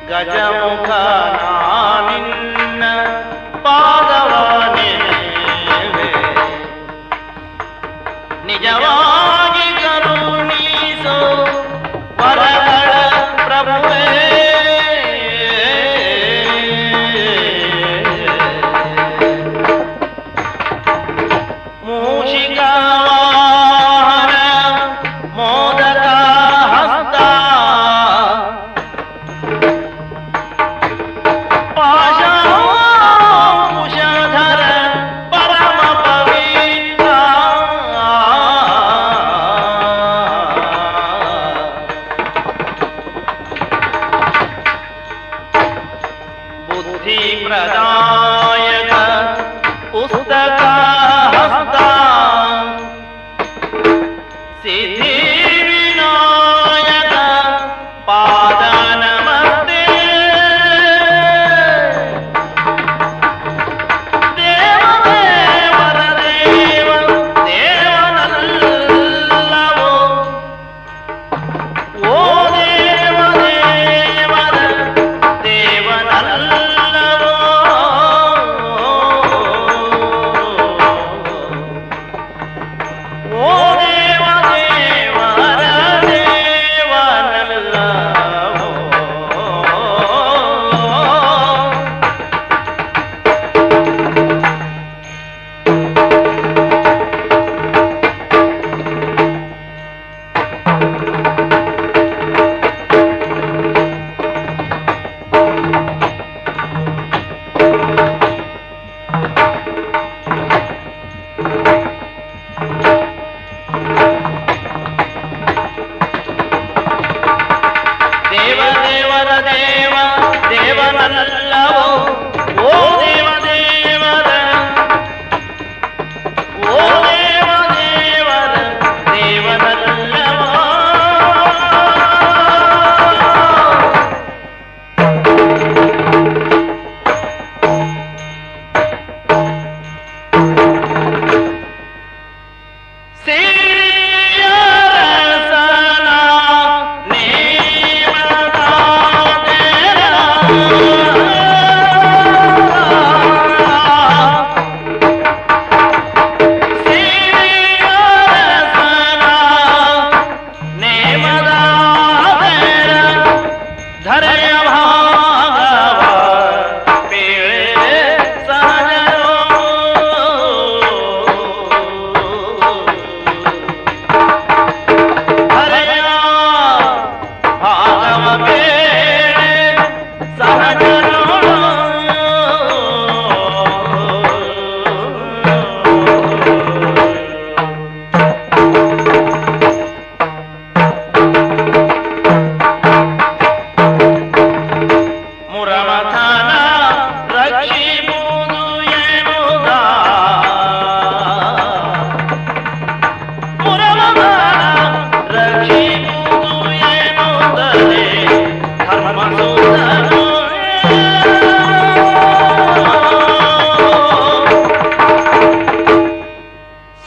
ಗಜಮುಖ ನಿನ್ನ ಪಾದವಾನೆ ನಿಜವಾಗಿ ಕರುಣಿಸೋ ವರಗಳ ಪ್ರಭುವೇ प्रदायक पुस्तक हस्ता सिद्धि विनायक पाद नमस्ते देव देवर देव देवनल्लवो ओ देव देवर देवनल्लवो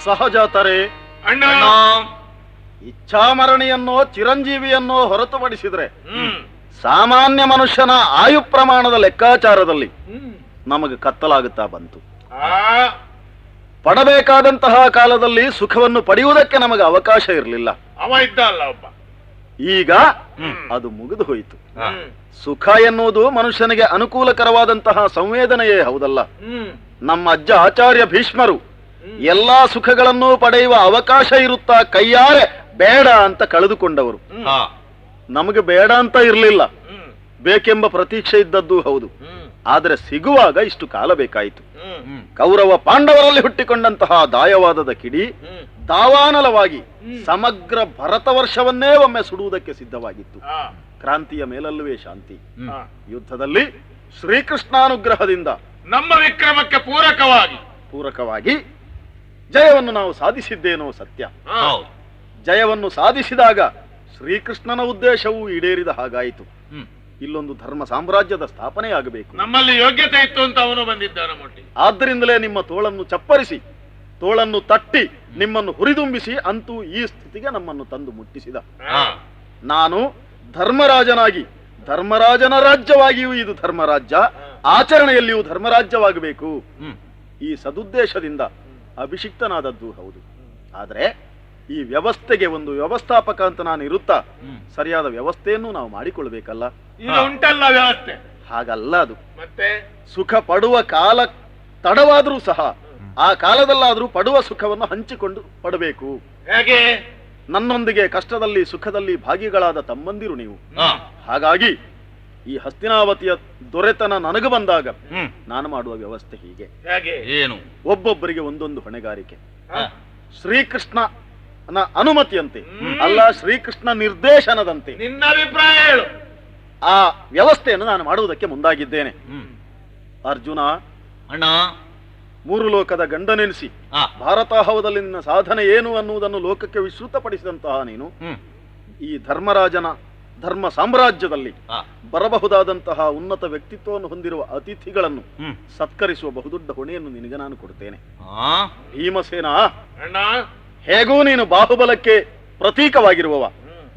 ಸಹಜಾತರೆ ಅಣ್ಣ, ಇಚ್ಛಾಮರಣಿಯನ್ನೋ ಚಿರಂಜೀವಿಯನ್ನೋ ಹೊರತುಪಡಿಸಿದ್ರೆ ಸಾಮಾನ್ಯ ಮನುಷ್ಯನ ಆಯು ಪ್ರಮಾಣದ ಲೆಕ್ಕಾಚಾರದಲ್ಲಿ ನಮಗೆ ಕತ್ತಲಾಗುತ್ತಾ ಬಂತು. ಪಡಬೇಕಾದಂತಹ ಕಾಲದಲ್ಲಿ ಸುಖವನ್ನು ಪಡೆಯುವುದಕ್ಕೆ ನಮಗೆ ಅವಕಾಶ ಇರಲಿಲ್ಲ. ಈಗ ಅದು ಮುಗಿದು ಹೋಯಿತು. ಸುಖ ಎನ್ನುವುದು ಮನುಷ್ಯನಿಗೆ ಅನುಕೂಲಕರವಾದಂತಹ ಸಂವೇದನೆಯೇ ಹೌದಲ್ಲ. ನಮ್ಮ ಅಜ್ಜ ಆಚಾರ್ಯ ಭೀಷ್ಮರು ಎಲ್ಲಾ ಸುಖಗಳನ್ನು ಪಡೆಯುವ ಅವಕಾಶ ಇರುತ್ತಾ ಕೈಯಾರೆ ಬೇಡ ಅಂತ ಕಳೆದುಕೊಂಡವರು. ನಮಗೆ ಬೇಡ ಅಂತ ಇರಲಿಲ್ಲ, ಬೇಕೆಂಬ ಪ್ರತೀಕ್ಷೆ ಇದ್ದದ್ದು ಹೌದು. ಆದರೆ ಸಿಗುವಾಗ ಇಷ್ಟು ಕಾಲ ಬೇಕಾಯಿತು. ಕೌರವ ಪಾಂಡವರಲ್ಲಿ ಹುಟ್ಟಿಕೊಂಡಂತಹ ದಾಯವಾದದ ಕಿಡಿ ದಾವಾನಲವಾಗಿ ಸಮಗ್ರ ಭರತ ವರ್ಷವನ್ನೇ ಒಮ್ಮೆ ಸುಡುವುದಕ್ಕೆ ಸಿದ್ಧವಾಗಿತ್ತು. ಕ್ರಾಂತಿಯ ಮೇಲಲ್ಲವೇ ಶಾಂತಿ. ಯುದ್ಧದಲ್ಲಿ ಶ್ರೀಕೃಷ್ಣಾನುಗ್ರಹದಿಂದ ನಮ್ಮ ವಿಕ್ರಮಕ್ಕೆ ಪೂರಕವಾಗಿ ಜಯವನ್ನು ನಾವು ಸಾಧಿಸಿದ್ದೇನೋ ಸತ್ಯ. ಜಯವನ್ನು ಸಾಧಿಸಿದಾಗ ಶ್ರೀಕೃಷ್ಣನ ಉದ್ದೇಶವೂ ಈಡೇರಿದ ಹಾಗಾಯಿತು. ಇಲ್ಲೊಂದು ಧರ್ಮ ಸಾಮ್ರಾಜ್ಯದ ಸ್ಥಾಪನೆ ಆಗಬೇಕು. ನಮ್ಮಲ್ಲಿ ಯೋಗ್ಯತೆ ಇತ್ತು ಅಂತ ಅವನು ಬಂದಿದ್ದ ನಮ್ಮೊಟ್ಟಿಗೆ. ಆದ್ದರಿಂದಲೇ ನಿಮ್ಮ ತೋಳನ್ನು ಚಪ್ಪರಿಸಿ, ತೋಳನ್ನು ತಟ್ಟಿ, ನಿಮ್ಮನ್ನು ಹುರಿದುಂಬಿಸಿ ಅಂತೂ ಈ ಸ್ಥಿತಿಗೆ ನಮ್ಮನ್ನು ತಂದು ಮುಟ್ಟಿಸಿದ. ನಾನು ಧರ್ಮರಾಜನಾಗಿ, ಧರ್ಮರಾಜನ ರಾಜ್ಯವಾಗಿಯೂ ಇದು ಧರ್ಮರಾಜ್ಯ, ಆಚರಣೆಯಲ್ಲಿಯೂ ಧರ್ಮರಾಜ್ಯವಾಗಬೇಕು, ಈ ಸದುದ್ದೇಶದಿಂದ ಅಭಿಷಿಕ್ತನಾದದ್ದು ಹೌದು. ಆದರೆ ಈ ವ್ಯವಸ್ಥೆಗೆ ಒಂದು ವ್ಯವಸ್ಥಾಪಕ ಅಂತ ನಾನು ಇರುತ್ತಾ ಸರಿಯಾದ ವ್ಯವಸ್ಥೆಯನ್ನು ನಾವು ಮಾಡಿಕೊಳ್ಬೇಕಲ್ಲ. ಈಗ ಉಂಟಲ್ಲ ವ್ಯವಸ್ಥೆ. ಹಾಗಲ್ಲ ಅದು. ಮತ್ತೆ ಸುಖ ಪಡುವ ಕಾಲ ತಡವಾದರೂ ಸಹ ಆ ಕಾಲದಲ್ಲಾದರೂ ಪಡುವ ಸುಖವನ್ನು ಹಂಚಿಕೊಂಡು ಪಡಬೇಕು. ಹೇಗೆ? ನನ್ನೊಂದಿಗೆ ಕಷ್ಟದಲ್ಲಿ ಸುಖದಲ್ಲಿ ಭಾಗಿಗಳಾದ ತಮ್ಮಂದಿರು ನೀವು. ಹಾಗಾಗಿ ಈ ಹಸ್ತಿನಾವತಿಯ ದೊರೆತನ ನನಗೆ ಬಂದಾಗ ನಾನು ಮಾಡುವ ವ್ಯವಸ್ಥೆ ಹೀಗೆ. ಹೇಗೆ? ಏನು? ಒಬ್ಬೊಬ್ಬರಿಗೆ ಒಂದೊಂದು ಹೊಣೆಗಾರಿಕೆ. ಶ್ರೀಕೃಷ್ಣನ ಅನುಮತಿಯಂತೆ ಅಲ್ಲ, ಶ್ರೀಕೃಷ್ಣ ನಿರ್ದೇಶನದಂತೆ ನಿನ್ನ ಅಭಿಪ್ರಾಯ ಹೇಳು. ಆ ವ್ಯವಸ್ಥೆಯನ್ನು ನಾನು ಮಾಡುವುದಕ್ಕೆ ಮುಂದಾಗಿದ್ದೇನೆ. ಅರ್ಜುನ ಅಣ್ಣ, ಮೂರು ಲೋಕದ ಗಂಡನೆನಿಸಿ ಭಾರತಾಹವದಲ್ಲಿ ನಿನ್ನ ಸಾಧನೆ ಏನು ಅನ್ನುವುದನ್ನು ಲೋಕಕ್ಕೆ ವಿಶ್ರುತಪಡಿಸಿದಂತಹ ನೀನು ಈ ಧರ್ಮರಾಜನ ಧರ್ಮ ಸಾಮ್ರಾಜ್ಯದಲ್ಲಿ ಬರಬಹುದಾದಂತಹ ಉನ್ನತ ವ್ಯಕ್ತಿತ್ವವನ್ನು ಹೊಂದಿರುವ ಅತಿಥಿಗಳನ್ನು ಸತ್ಕರಿಸುವ ಬಹುದೊಡ್ಡ ಹೊಣೆಯನ್ನು ನಿನಗೆ ನಾನು ಕೊಡ್ತೇನೆ. ಭೀಮಸೇನ, ಹೇಗೂ ನೀನು ಬಾಹುಬಲಕ್ಕೆ ಪ್ರತೀಕವಾಗಿರುವವ.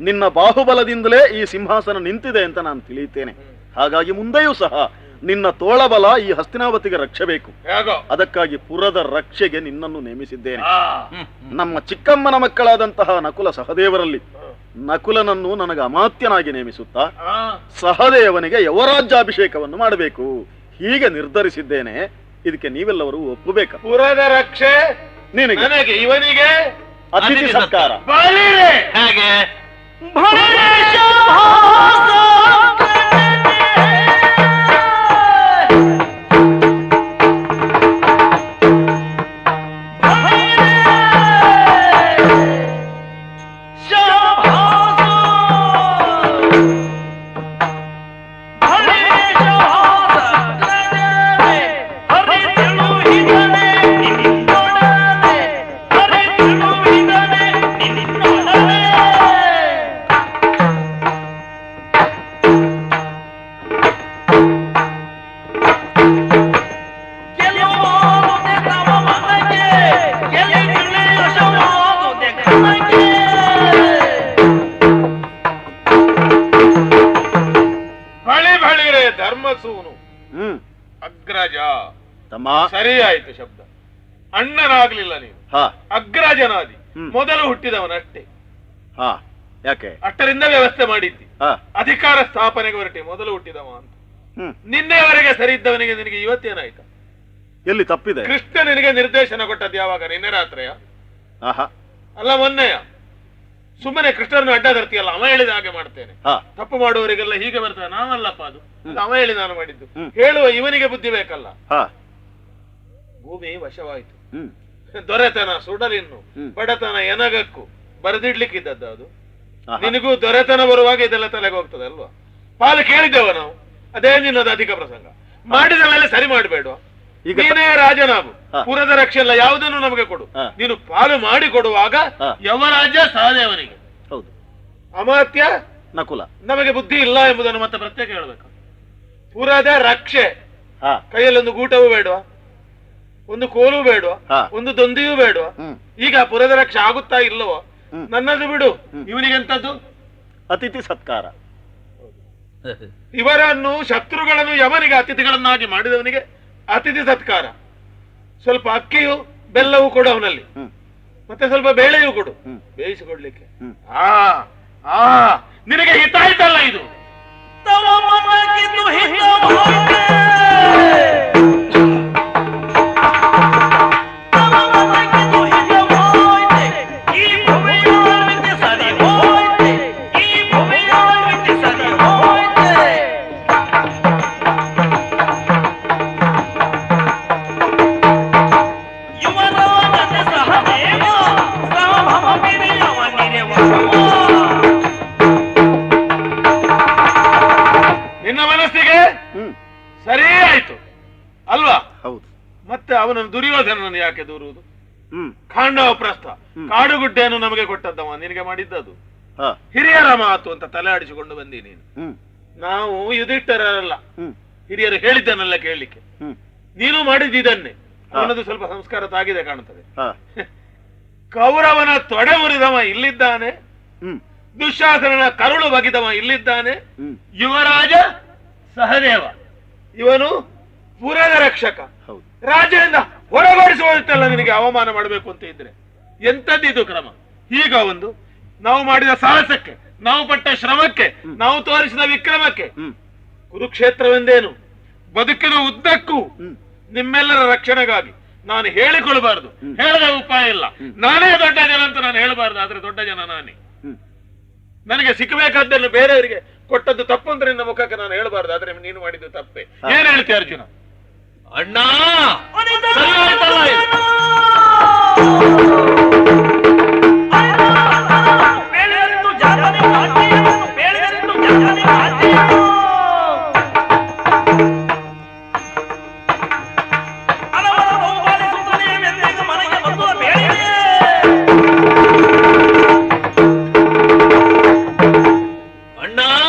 ನಿನ್ನ ಬಾಹುಬಲದಿಂದಲೇ ಈ ಸಿಂಹಾಸನ ನಿಂತಿದೆ ಅಂತ ನಾನು ತಿಳಿಯುತ್ತೇನೆ. ಹಾಗಾಗಿ ಮುಂದೆಯೂ ಸಹ ನಿನ್ನ ತೋಳಬಲ ಈ ಹಸ್ತಿನಾವತಿಗೆ ರಕ್ಷೆ ಬೇಕು. ಅದಕ್ಕಾಗಿ ಪುರದ ರಕ್ಷೆಗೆ ನಿನ್ನನ್ನು ನೇಮಿಸಿದ್ದೇನೆ. ನಮ್ಮ ಚಿಕ್ಕಮ್ಮನ ಮಕ್ಕಳಾದಂತಹ ನಕುಲ ಸಹದೇವರಲ್ಲಿ ನಕುಲನನ್ನು ನನಗೆ ಅಮಾತ್ಯನಾಗಿ ನೇಮಿಸುತ್ತಾ ಸಹದೇವನಿಗೆ ಯುವರಾಜ್ಯಾಭಿಷೇಕವನ್ನು ಮಾಡಬೇಕು ಹೀಗೆ ನಿರ್ಧರಿಸಿದ್ದೇನೆ. ಇದಕ್ಕೆ ನೀವೆಲ್ಲವರು ಒಪ್ಪಬೇಕು. ಪುರದ ರಕ್ಷೆ ನಿನಗೆ, ನನಗೆ, ಇವನಿಗೆ ಅತಿಥಿ ಸತ್ಕಾರ. ಹೇಗೆ? ಧರ್ಮಸೂನು ಅಗ್ರಜ. ತಮ್ಮ, ಸರಿ ಆಯ್ತು ಶಬ್ದ. ಅಣ್ಣನಾಗ್ಲಿಲ್ಲ ನೀನು, ಅಗ್ರಜನಾದಿ, ಮೊದಲು ಹುಟ್ಟಿದವನಷ್ಟೇ. ಯಾಕೆ? ಅಷ್ಟರಿಂದ ವ್ಯವಸ್ಥೆ ಮಾಡಿದ್ದಿ, ಅಧಿಕಾರ ಸ್ಥಾಪನೆಗೆ ಹೊರಟಿ ಮೊದಲು ಹುಟ್ಟಿದವ ಅಂತ. ನಿನ್ನೆವರೆಗೆ ಸರಿ ಇದ್ದವನಿಗೆ ನಿನಗೆ ಇವತ್ತೇನಾಯ್ತು? ಎಲ್ಲಿ ತಪ್ಪಿದೆ? ಕೃಷ್ಣ ನಿನಗೆ ನಿರ್ದೇಶನ ಕೊಟ್ಟದ್ದು ಯಾವಾಗ? ನಿನ್ನೆ ರಾತ್ರಿಯ ಅಲ್ಲ ಮೊನ್ನೆಯ? ಸುಮ್ಮನೆ ಕೃಷ್ಣರನ್ನು ಅಡ್ಡ ತರ್ತೀಯಲ್ಲ, ಅವ ಹೇಳಿದ ಹಾಗೆ ಮಾಡ್ತೇನೆ. ತಪ್ಪು ಮಾಡುವವರಿಗೆಲ್ಲ ಹೀಗೆ ಬರ್ತದೆ. ನಾವಲ್ಲಪ್ಪ, ಅದು ಅವ ಹೇಳಿ ನಾನು ಮಾಡಿದ್ದು. ಹೇಳುವ ಇವನಿಗೆ ಬುದ್ಧಿ ಬೇಕಲ್ಲ. ಭೂಮಿ ವಶವಾಯ್ತು, ದೊರೆತನ ಸುಡಲಿನ್ನು, ಬಡತನ ಎನಗಕ್ಕೂ ಬರೆದಿಡ್ಲಿಕ್ಕಿದ್ದದ್ದು ಅದು. ನಿನಗೂ ದೊರೆತನ ಬರುವಾಗ ಇದೆಲ್ಲ ತಲೆಗೆ ಹೋಗ್ತದೆ ಅಲ್ವಾ? ಪಾಲು ಕೇಳಿದ್ದೇವ ನಾವು, ಅದೇ ನಿನ್ನದು ಅಧಿಕ ಪ್ರಸಂಗ. ಮಾಡಿದ ಮೇಲೆ ಸರಿ ಮಾಡಬೇಡ. ನೀನೇ ರಾಜನಾಗು, ಪುರದ ರಕ್ಷೆ ಎಲ್ಲ ಯಾವುದನ್ನು ನಮಗೆ ಕೊಡು. ನೀನು ಪಾಲು ಮಾಡಿ ಕೊಡುವಾಗ ಯವರಾಜ್ಯ ಸಹದೇವನಿಗೆ, ಅಮಾತ್ಯ ನಕುಲ, ನಮಗೆ ಬುದ್ಧಿ ಇಲ್ಲ ಎಂಬುದನ್ನು ಮತ್ತೆ ಪ್ರತ್ಯೇಕ ಹೇಳ್ಬೇಕು. ಪುರದ ರಕ್ಷೆ, ಕೈಯಲ್ಲಿ ಒಂದು ಗೂಟವೂ ಬೇಡವಾ, ಒಂದು ಕೋಲು ಬೇಡವಾ, ಒಂದು ದೊಂದಿಯೂ ಬೇಡವಾ? ಈಗ ಪುರದ ರಕ್ಷೆ ಆಗುತ್ತಾ ಇಲ್ಲವೋ? ನನ್ನದು ಬಿಡು, ಇವನಿಗೆಂತದ್ದು ಅತಿಥಿ ಸತ್ಕಾರ. ಇವರನ್ನು ಶತ್ರುಗಳನ್ನು ಯಮನಿಗೆ ಅತಿಥಿಗಳನ್ನಾಗಿ ಮಾಡಿದವನಿಗೆ ಅತಿಥಿ ಸತ್ಕಾರ. ಸ್ವಲ್ಪ ಅಕ್ಕಿಯು ಬೆಲ್ಲವೂ ಕೊಡು ಅವನಲ್ಲಿ, ಮತ್ತೆ ಸ್ವಲ್ಪ ಬೇಳೆಯೂ ಕೊಡು ಬೇಯಿಸಿಕೊಡ್ಲಿಕ್ಕೆ. ನಿನಗೆ ಹಿತ ಆಯ್ತಲ್ಲ ಇದು? ನಿನ್ನ ಮನಸ್ಸಿಗೆ ಸರಿ ಆಯ್ತು ಅಲ್ವಾ? ಹೌದು. ಮತ್ತೆ ಅವನನ್ನು ದುರ್ಯೋಧನನ್ನು ಯಾಕೆ ದೂರುವುದು? ಖಾಂಡವ ಪ್ರಸ್ಥ, ಕಾಡುಗುಡ್ಡೆಯನ್ನು ನಮಗೆ ಕೊಟ್ಟದ್ದವ, ನಿನಗೆ ಮಾಡಿದ್ದದು. ಹಿರಿಯರ ಮಾತು ಅಂತ ತಲೆ ಆಡಿಸಿಕೊಂಡು ಬಂದಿ ನೀನು. ನಾವು ಯುಧಿಷ್ಠರಲ್ಲ, ಹ್ಮ್ ಹಿರಿಯರು ಹೇಳಿದ್ದನ್ನೆಲ್ಲ ಕೇಳಲಿಕ್ಕೆ. ಹ್ಮ್ ನೀನು ಮಾಡಿದ್ದನ್ನೇ, ಅವನದು ಸ್ವಲ್ಪ ಸಂಸ್ಕಾರ ತಾಗಿದೆ ಕಾಣುತ್ತದೆ. ಹಾ ಕೌರವನ ತೊಡೆ ಮುರಿದವ ಇಲ್ಲಿದ್ದಾನೆ, ಹ್ಮ್ ದುಶ್ಯಾಸನನ ಕರುಳು ಬಗೆದವ ಇಲ್ಲಿದ್ದಾನೆ, ಹ್ಮ್ ಯುವರಾಜ ಸಹದೇವ ಇವನು ಪುರದ ರಕ್ಷಕ. ಹೌದು. ರಾಜ್ಯದಿಂದ ಹೊರಗಡಿಸುವುದಲ್ಲ ನಿನಗೆ ಅವಮಾನ ಮಾಡಬೇಕು ಅಂತ ಇದ್ರೆ ಎಂತದ್ದಿದು ಕ್ರಮ? ಈಗ ಒಂದು ನಾವು ಮಾಡಿದ ಸಾಹಸಕ್ಕೆ, ನಾವು ಪಟ್ಟ ಶ್ರಮಕ್ಕೆ, ನಾವು ತೋರಿಸಿದ ವಿಕ್ರಮಕ್ಕೆ ಹ್ಮ್ ಕುರುಕ್ಷೇತ್ರವೆಂದೇನು ಬದುಕಿನ ಉದ್ದಕ್ಕೂ ಹ್ಮ್ ನಿಮ್ಮೆಲ್ಲರ ರಕ್ಷಣೆಗಾಗಿ ನಾನು ಹೇಳಿಕೊಳ್ಬಾರ್ದು, ಹೇಳದ ಉಪಾಯ ಇಲ್ಲ. ನಾನೇ ದೊಡ್ಡ ಜನ ಅಂತ ನಾನು ಹೇಳಬಾರ್ದು, ಆದ್ರೆ ದೊಡ್ಡ ಜನ ನಾನೇ. ಹ್ಮ್ ನನಗೆ ಸಿಕ್ಕಬೇಕಾದ್ದನ್ನು ಬೇರೆಯವರಿಗೆ ಕೊಟ್ಟದ್ದು ತಪ್ಪು ಅಂತ ನಿನ್ನ ಮುಖಕ್ಕೆ ನಾನು ಹೇಳಬಾರ್ದು, ಆದ್ರೆ ನೀನು ಮಾಡಿದ್ದು ತಪ್ಪೆ. ಏನ್ ಹೇಳ್ತೀಯ ಅರ್ಜುನ? ಅಣ್ಣ ಸರಿ ಆಯ್ತಲ್ಲ ಇದು? ಅಣ್ಣ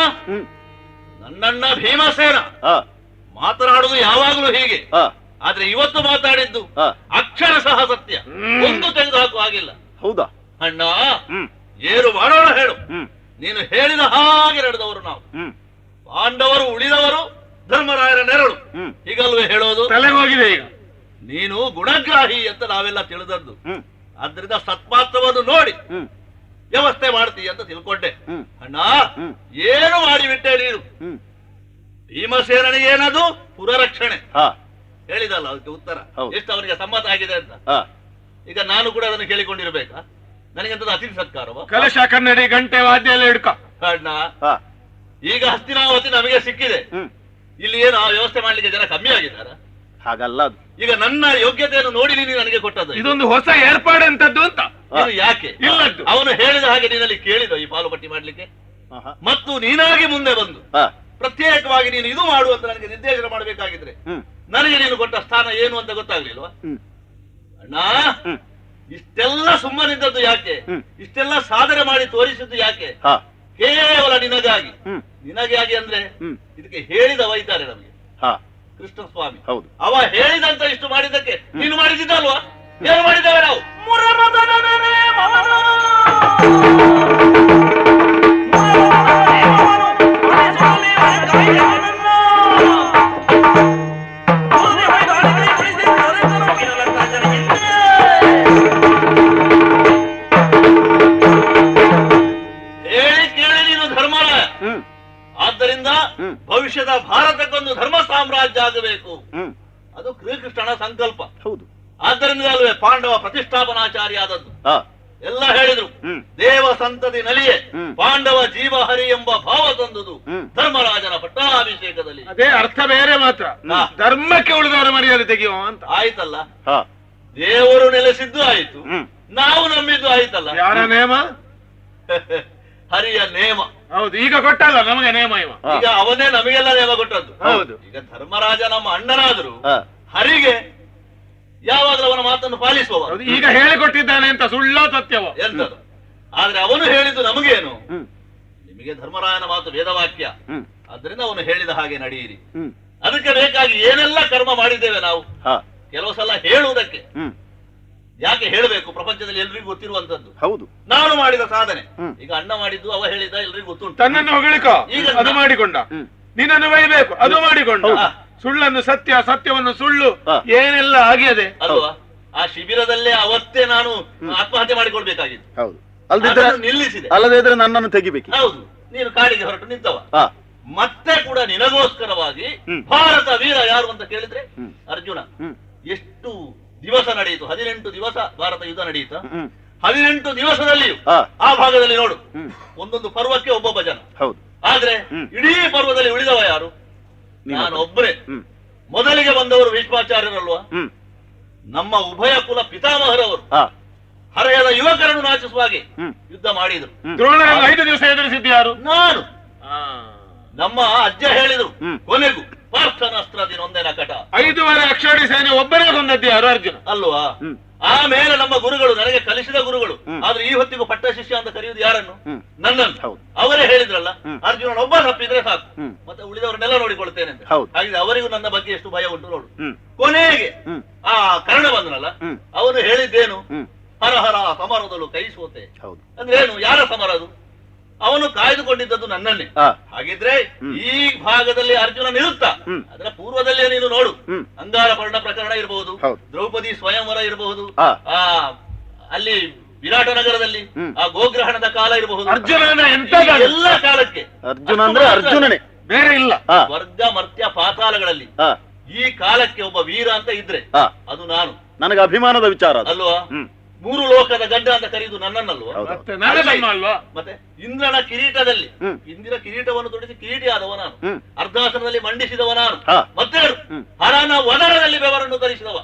ಹ್ಮ್ ನನ್ನಣ್ಣ ಭೀಮಸೇನ ಹಾ ಮಾತನಾಡುದು ಯಾವಾಗಲೂ ಹೀಗೆ, ಹಾ ಆದ್ರೆ ಇವತ್ತು ಮಾತಾಡಿದ್ದು ಹಾ ಅಕ್ಷರ ಸಹ ಸತ್ಯ, ಒಂದು ತೆಗೆದು ಹಾಕುವ ಆಗಿಲ್ಲ. ಹೌದಾ? ಅಣ್ಣ ಹ್ಮ್ ಏನು ಮಾಡೋಣ ಹೇಳು? ಹ್ಮ್ ನೀನು ಹೇಳಿದ ಹಾಗೆ ನಡೆದವರು ನಾವು. ಹ್ಮ್ ಪಾಂಡವರು ಉಳಿದವರು ಧರ್ಮರಾಯರ ನೆರಳು, ಹ್ಮ್ ಹೀಗಲ್ವೇ ಹೇಳೋದು? ತಲೆಗೆ ಹೋಗಿದೆ ಈಗ. ನೀನು ಗುಣಗ್ರಾಹಿ ಅಂತ ನಾವೆಲ್ಲ ತಿಳಿದದ್ದು, ಹ್ಮ್ ಆದ್ರಿಂದ ಸತ್ಪಾತ್ರವನ್ನು ನೋಡಿ ಹ್ಮ್ ವ್ಯವಸ್ಥೆ ಮಾಡ್ತೀಯ ಅಂತ ತಿಳ್ಕೊಂಡೆ. ಹ್ಮ್ ಅಣ್ಣ ಹ್ಮ್ ಏನು ಮಾಡಿಬಿಟ್ಟೆ ನೀನು. ಹ್ಮ್ ಭೀಮಸೇನಿಗೆ ಏನದು ಪುರರಕ್ಷಣೆ ಹಾ ಹೇಳಿದಲ್ಲ, ಅದಕ್ಕೆ ಉತ್ತರ ಹೌದು. ಎಷ್ಟು ಅವನಿಗೆ ಸಮ್ಮತ ಆಗಿದೆ ಅಂತ. ಹಾ ಈಗ ನಾನು ಕೂಡ ಅದನ್ನು ಕೇಳಿಕೊಂಡಿರ್ಬೇಕಾ? ನನಗೆಂತದ್ದು ಅತಿಥಿ ಸತ್ಕಾರವ? ಕಲಶ ಕನ್ನಡಿ ಗಂಟೆ ವಾದ್ಯ ಎಲ್ಲ ಹಿಡ್ಕ. ಅಣ್ಣ ಹಾ ಈಗ ಹಸ್ತಿನಾವತಿ ನಮಗೆ ಸಿಕ್ಕಿದೆ, ಹ್ಮ್ ಇಲ್ಲಿ ಏನು ಆ ವ್ಯವಸ್ಥೆ ಮಾಡ್ಲಿಕ್ಕೆ ಜನ ಕಮ್ಮಿ ಆಗಿದ್ದಾರ? ಹಾಗಲ್ಲ ಅದು. ಈಗ ನನ್ನ ಯೋಗ್ಯತೆಯನ್ನು ನೋಡಿ ನೀನು ನನಗೆ ಕೊಟ್ಟದ್ದು ಇದೊಂದು ಹೊಸ ಏರ್ಪಾಡು ಎಂತದ್ದು ಅಂತ. ನೀನು ಯಾಕೆ ಇಲ್ಲದ್ದು. ಅವನು ಹೇಳಿದ ಹಾಗೆ ನೀನಲ್ಲಿ ಕೇಳಿದ ಈ ಪಾಲು ಪಟ್ಟಿ ಮಾಡ್ಲಿಕ್ಕೆ? ಆಹಾ. ಮತ್ತು ನೀನಾಗಿ ಮುಂದೆ ಬಂದು ಹಾ ಪ್ರತ್ಯೇಕವಾಗಿ ನೀನು ಇದು ಮಾಡು ಅಂತ ನನಗೆ ನಿರ್ದೇಶನ ಮಾಡಬೇಕಾಗಿದ್ರೆ ಹ್ಮ್ ನನಗೆ ನೀನು ಕೊಟ್ಟ ಸ್ಥಾನ ಏನು ಅಂತ ಗೊತ್ತಾಗ್ಲಿಲ್ವಾ? ಹ್ಮ್ ಅಣ್ಣ ಹ್ಮ್ ಇಷ್ಟೆಲ್ಲ ಸುಮ್ಮನಿದ್ದದ್ದು ಯಾಕೆ? ಹ್ಮ್. ಇಷ್ಟೆಲ್ಲ ಸಾಧನೆ ಮಾಡಿ ತೋರಿಸಿದ್ದು ಯಾಕೆ? ಹಾ ಕೇವಲ ನಿನಗಾಗಿ. ಹ್ಮ್ ನಿನಗಾಗಿ ಅಂದ್ರೆ ಹ್ಮ್ ಇದಕ್ಕೆ ಹೇಳಿದವ ಇದ್ದಾರೆ ನಮಗೆ, ಹಾ ಕೃಷ್ಣ ಸ್ವಾಮಿ. ಹೌದು. ಅವ ಹೇಳಿದಂತ ಇಷ್ಟು ಮಾಡಿದ್ದಕ್ಕೆ ನೀನು ಮಾಡಿದ್ದಲ್ವಾ? ಏನು ಮಾಡಿದ್ದೇವೆ ನಾವು? ಹೇಳಿ ಕೇಳಿ ನೀನು ಧರ್ಮರಾಯ. ಹ್ಮ್ ಆದ್ದರಿಂದ ಹ್ಮ್. ಭವಿಷ್ಯದ ಭಾರತಕ್ಕೊಂದು ಧರ್ಮ ಸಾಮ್ರಾಜ್ಯ ಆಗಬೇಕು, ಹ್ಮ್ ಅದು ಶ್ರೀಕೃಷ್ಣನ ಸಂಕಲ್ಪ. ಹೌದು. ಆದ್ದರಿಂದ ಅಲ್ವೇ ಪಾಂಡವ ಪ್ರತಿಷ್ಠಾಪನಾಚಾರ್ಯ ಆದದ್ದು. ಹಾ ಎಲ್ಲ ಹೇಳಿದ್ರು, ಹ್ಮ್ ದೇವ ಸಂತತಿ ನಲಿಯೇ ಹ್ಮ್. ಪಾಂಡವ ಜೀವ ಹರಿ ಎಂಬ ಭಾವ ತಂದುದು ಹ್ಮ್. ಧರ್ಮರಾಜನ ಪಟ್ಟಾಭಿಷೇಕದಲ್ಲಿ. ಅದೇ ಅರ್ಥ ಬೇರೆ ಮಾತ್ರ. ಹಾ. ಧರ್ಮಕ್ಕೆ ಉಳಿದವರ ಮರ್ಯಾದೆ ತೆಗೆಯುವ ಅಂತ. ಆಯ್ತಲ್ಲ, ಹಾ ದೇವರು ನೆಲೆಸಿದ್ದು ಆಯ್ತು, ಹ್ಮ್ ನಾವು ನಂಬಿದ್ದು ಆಯ್ತಲ್ಲ. ಯಾರ ನೇಮ? ಹರಿಯ ನೇಮ. ಹೌದು, ಈಗ ಕೊಟ್ಟಲ್ಲ ನಮಗೆ ನೇಮ ಇವ. ಹಾ. ಈಗ ಅವನೇ ನಮಗೆಲ್ಲ ನೇಮ ಕೊಟ್ಟದ್ದು. ಹೌದು. ಈಗ ಧರ್ಮರಾಜ ನಮ್ಮ ಅಣ್ಣನಾದ್ರು ಹಾ ಹರಿಗೆ ಯಾವಾಗಲೂ ಅವನ ಮಾತನ್ನು ಪಾಲಿಸುವ. ಹೌದು, ಈಗ ಹೇಳಿಕೊಟ್ಟಿದ್ದಾನೆ ಅಂತ ಸುಳ್ಳ ಸತ್ಯವೋ ಎಂತದು? ಆದ್ರೆ ಅವನು ಹೇಳಿದ್ದು ನಮಗೇನು? ಹ್ಮ್ ನಿಮಗೆ ಧರ್ಮರಾಯನ ಮಾತು ವೇದವಾಕ್ಯ, ಹ್ಮ್ ಅದರಿಂದ ಅವನು ಹೇಳಿದ ಹಾಗೆ ನಡೆಯಿರಿ. ಹ್ಮ್ ಅದಕ್ಕೆ ಬೇಕಾಗಿ ಏನೆಲ್ಲ ಕರ್ಮ ಮಾಡಿದ್ದೇವೆ ನಾವು. ಹಾ ಕೆಲವು ಸಲ ಹೇಳುವುದಕ್ಕೆ ಹ್ಮ್ ಯಾಕೆ ಹೇಳಬೇಕು? ಪ್ರಪಂಚದಲ್ಲಿ ಎಲ್ರಿಗೂ ಗೊತ್ತಿರುವಂತದ್ದು ಹೌದು. ನಾನು ಮಾಡಿದ ಸಾಧನೆ. ಹ್ಮ್. ಈಗ ಅಣ್ಣ ಮಾಡಿದ್ದು ಅವ ಹೇಳಿದ ಎಲ್ರಿಗೂ ಗೊತ್ತುಂಟು. ತನ್ನನ್ನು ಹೊಗಳಿಕೋ, ಈಗ ಅದು ಮಾಡಿಕೊಂಡ. ಹ್ಮ್. ನಿನ್ನನ್ನು ಬೈಬೇಕು, ಅದು ಮಾಡಿಕೊಂಡ. ಹೌದು. ಸುಳ್ಳನ್ನು ಸತ್ಯ, ಸತ್ಯವನ್ನು ಸುಳ್ಳು, ಹಾ. ಏನೆಲ್ಲ ಆಗಿದೆ ಅಲ್ವಾ? ಆ ಶಿಬಿರದಲ್ಲೇ ಅವತ್ತೇ ನಾನು ಆತ್ಮಹತ್ಯೆ ಮಾಡಿಕೊಳ್ಬೇಕಾಗಿತ್ತು. ಹೌದು. ಅಲ್ದಿದ್ರೆ ಅದನ್ನು ನಿಲ್ಲಿಸಿದೆ. ಅಲ್ಲದೇ ಇದ್ರೆ ನನ್ನನ್ನು ತೆಗಿಬೇಕು. ಹೌದು, ನೀನು ಕಾಡಿಗೆ ಹೊರಟು ನಿಂತವ. ಹಾ ಮತ್ತೆ ಕೂಡ ನಿನಗೋಸ್ಕರವಾಗಿ ಹ್ಮ್. ಭಾರತ ವೀರ ಯಾರು ಅಂತ ಕೇಳಿದ್ರೆ ಹ್ಮ್. ಅರ್ಜುನ. ಹ್ಮ್ ಎಷ್ಟು ದಿವಸ ನಡೆಯಿತು? 18 ದಿವಸ ಭಾರತ ಯುದ್ಧ ನಡೆಯಿತ. ಹ್ಮ್ 18 ದಿವಸದಲ್ಲಿಯೂ ಹಾ ಆ ಭಾಗದಲ್ಲಿ ನೋಡು, ಹ್ಮ್ ಒಂದೊಂದು ಪರ್ವಕ್ಕೆ ಒಬ್ಬೊಬ್ಬ ಜನ. ಹೌದು. ಆದ್ರೆ ಹ್ಮ್. ಇಡೀ ಪರ್ವದಲ್ಲಿ ಉಳಿದವ ಯಾರು? ನೀನು ನಾನು ಒಬ್ಬರೇ. ಹ್ಮ್ ಮೊದಲಿಗೆ ಬಂದವರು ಭೀಷ್ಮಾಚಾರ್ಯರಲ್ವಾ? ಹ್ಮ್ ನಮ್ಮ ಉಭಯ ಕುಲ ಪಿತಾಮಹರವರು ಹಾ ಹರೆಯದ ಯುವಕರನ್ನು ನಾಚಿಸುವ ಹಾಗೆ ಹ್ಮ್ ಯುದ್ಧ ಮಾಡಿದ್ರು. ಹ್ಮ್. ದ್ರೋಣರನ್ನು 5 ದಿವಸ ಎದುರಿಸಿದ್ದು ಯಾರು? ನಾನು. ಆ, ನಮ್ಮ ಅಜ್ಜ ಹೇಳಿದ್ರು, ಹ್ಮ್. ಕೊನೆಗೂ ಪಾರ್ಥನಸ್ತ್ರ ದಿನೊಂದೇ ನಕಟ 5 ಅಕ್ಷೋಣಿ ಸೇನೆ ಒಬ್ಬರೇ ಕೊಂದದ್ದು ಯಾರು? ಅರ್ಜುನ. ಅಲ್ವಾ? ಹ್ಮ್. ಆಮೇಲೆ ನಮ್ಮ ಗುರುಗಳು ನನಗೆ ಕಲಿಸಿದ ಗುರುಗಳು. ಆದ್ರೆ ಈ ಹೊತ್ತಿಗೂ ಪಟ್ಟ ಶಿಷ್ಯ ಅಂತ ಕರೆಯುವುದು ಯಾರನ್ನು? ನನ್ನನ್ನು. ಅವರೇ ಹೇಳಿದ್ರಲ್ಲ, ಅರ್ಜುನನೊಬ್ಬ ತಪ್ಪಿದ್ರೆ ಸಾಕು, ಮತ್ತೆ ಉಳಿದವರನ್ನೆಲ್ಲ ನೋಡಿಕೊಳ್ತೇನೆ ಅಂತ. ಹಾಗೆ ಅವರಿಗೂ ನನ್ನ ಬಗ್ಗೆ ಎಷ್ಟು ಭಯ ಉಂಟು ನೋಡು. ಕೊನೆಗೆ ಆ ಕರ್ಣ ಬಂದನಲ್ಲ, ಅವನು ಹೇಳಿದ್ದೇನು? ಹರ ಹರ ಸಮರದಲ್ಲೂ ಕೈ ಸೋತೆ. ಅಂದ್ರೆ ಏನು? ಯಾರ ಸಮರ ಅದು? ಅವನು ಕಾಯ್ದುಕೊಂಡಿದ್ದದ್ದು ನನ್ನನ್ನೇ. ಹಾಗಿದ್ರೆ ಈ ಭಾಗದಲ್ಲಿ ಅರ್ಜುನ ನಿರುತ್ತ, ಅದರ ಪೂರ್ವದಲ್ಲೇ ನೀನು ನೋಡು. ಅಂಗಾರಪರ್ಣ ಪ್ರಕರಣ ಇರಬಹುದು, ದ್ರೌಪದಿ ಸ್ವಯಂವರ ಇರಬಹುದು, ಅಲ್ಲಿ ವಿರಾಟ ನಗರದಲ್ಲಿ ಆ ಗೋಗ್ರಹಣದ ಕಾಲ ಇರಬಹುದು. ಅರ್ಜುನನ ಎಲ್ಲ ಕಾಲಕ್ಕೆ ಅರ್ಜುನ ಅಂದ್ರೆ ಅರ್ಜುನನೇ, ಬೇರೆ ಇಲ್ಲ. ವರ್ಗ ಮರ್ತ್ಯ ಪಾತಾಳಗಳಲ್ಲಿ ಈ ಕಾಲಕ್ಕೆ ಒಬ್ಬ ವೀರ ಅಂತ ಇದ್ರೆ ಅದು ನಾನು. ನನಗೆ ಅಭಿಮಾನದ ವಿಚಾರ ಅಲ್ವಾ? ಮೂರು ಲೋಕದ ಗಡ್ಡ ಅಂತ ಕರೆಯುವುದು ನನ್ನನ್ನಲ್ವಾ? ಮತ್ತೆ ಇಂದ್ರನ ಕಿರೀಟದಲ್ಲಿ ಇಂದಿನ ಕಿರೀಟವನ್ನು ತೊಡಿಸಿ ಕಿರೀಟಿ ಆದವ ನಾನು, ಅರ್ಧಾಸನದಲ್ಲಿ ಮಂಡಿಸಿದವ ನಾನು, ಮತ್ತೆ ಹರನ ವನರದಲ್ಲಿ ಬೆವರನ್ನು ಧರಿಸಿದವ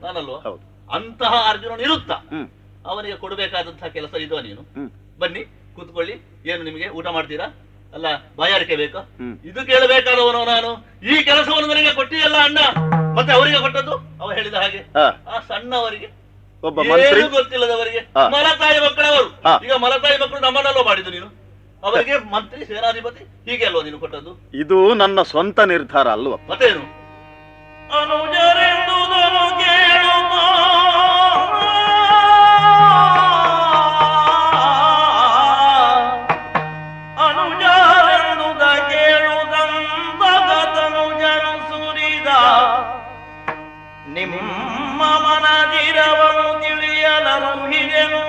ನಾನಲ್ವಾ? ಅಂತಹ ಅರ್ಜುನನಿರುತ್ತ ಅವನಿಗೆ ಕೊಡಬೇಕಾದಂತಹ ಕೆಲಸ ಇದುವ ನೀನು. ಬನ್ನಿ ಕೂತ್ಕೊಳ್ಳಿ, ಏನು ನಿಮಗೆ ಊಟ ಮಾಡ್ತೀರಾ? ಅಲ್ಲ ಬಾಯಾರಿಕೆ ಬೇಕಾ? ಇದು ಕೇಳಬೇಕಾದವನು ನಾನು. ಈ ಕೆಲಸವನ್ನು ನನಗೆ ಕೊಟ್ಟಿಯಲ್ಲ ಅಣ್ಣ, ಮತ್ತೆ ಅವರಿಗೆ ಕೊಟ್ಟದ್ದು ಅವ ಹೇಳಿದ ಹಾಗೆ ಆ ಸಣ್ಣವರಿಗೆ, ಏನು ಗೊತ್ತಿಲ್ಲದವರಿಗೆ, ಮಲತಾಯಿ ಮಕ್ಕಳವರು. ಈಗ ಮಲತಾಯಿ ಮಕ್ಕಳು ನಮ್ಮನ್ನಲ್ಲೋ ಮಾಡಿದ್ದು ನೀನು, ಅವರಿಗೆ ಮಂತ್ರಿ ಸೇನಾಧಿಪತಿ ಹೀಗೆ ಅಲ್ವಾ ನೀನು ಕೊಟ್ಟದ್ದು? ಇದು ನನ್ನ ಸ್ವಂತ ನಿರ್ಧಾರ ಅಲ್ವಾ? ಮತ್ತೇನು? ಅನುಜರೆಂದುದನು ಕೇಳುವ ಅನುಜರೆಂದುದ ಕೇಳುದಂಬಗತನು ಜನು ಸುರಿದ ನಿಮ್ಮ ಮನದಿರವನು ತಿಳಿಯಲರುಹಿದೆನು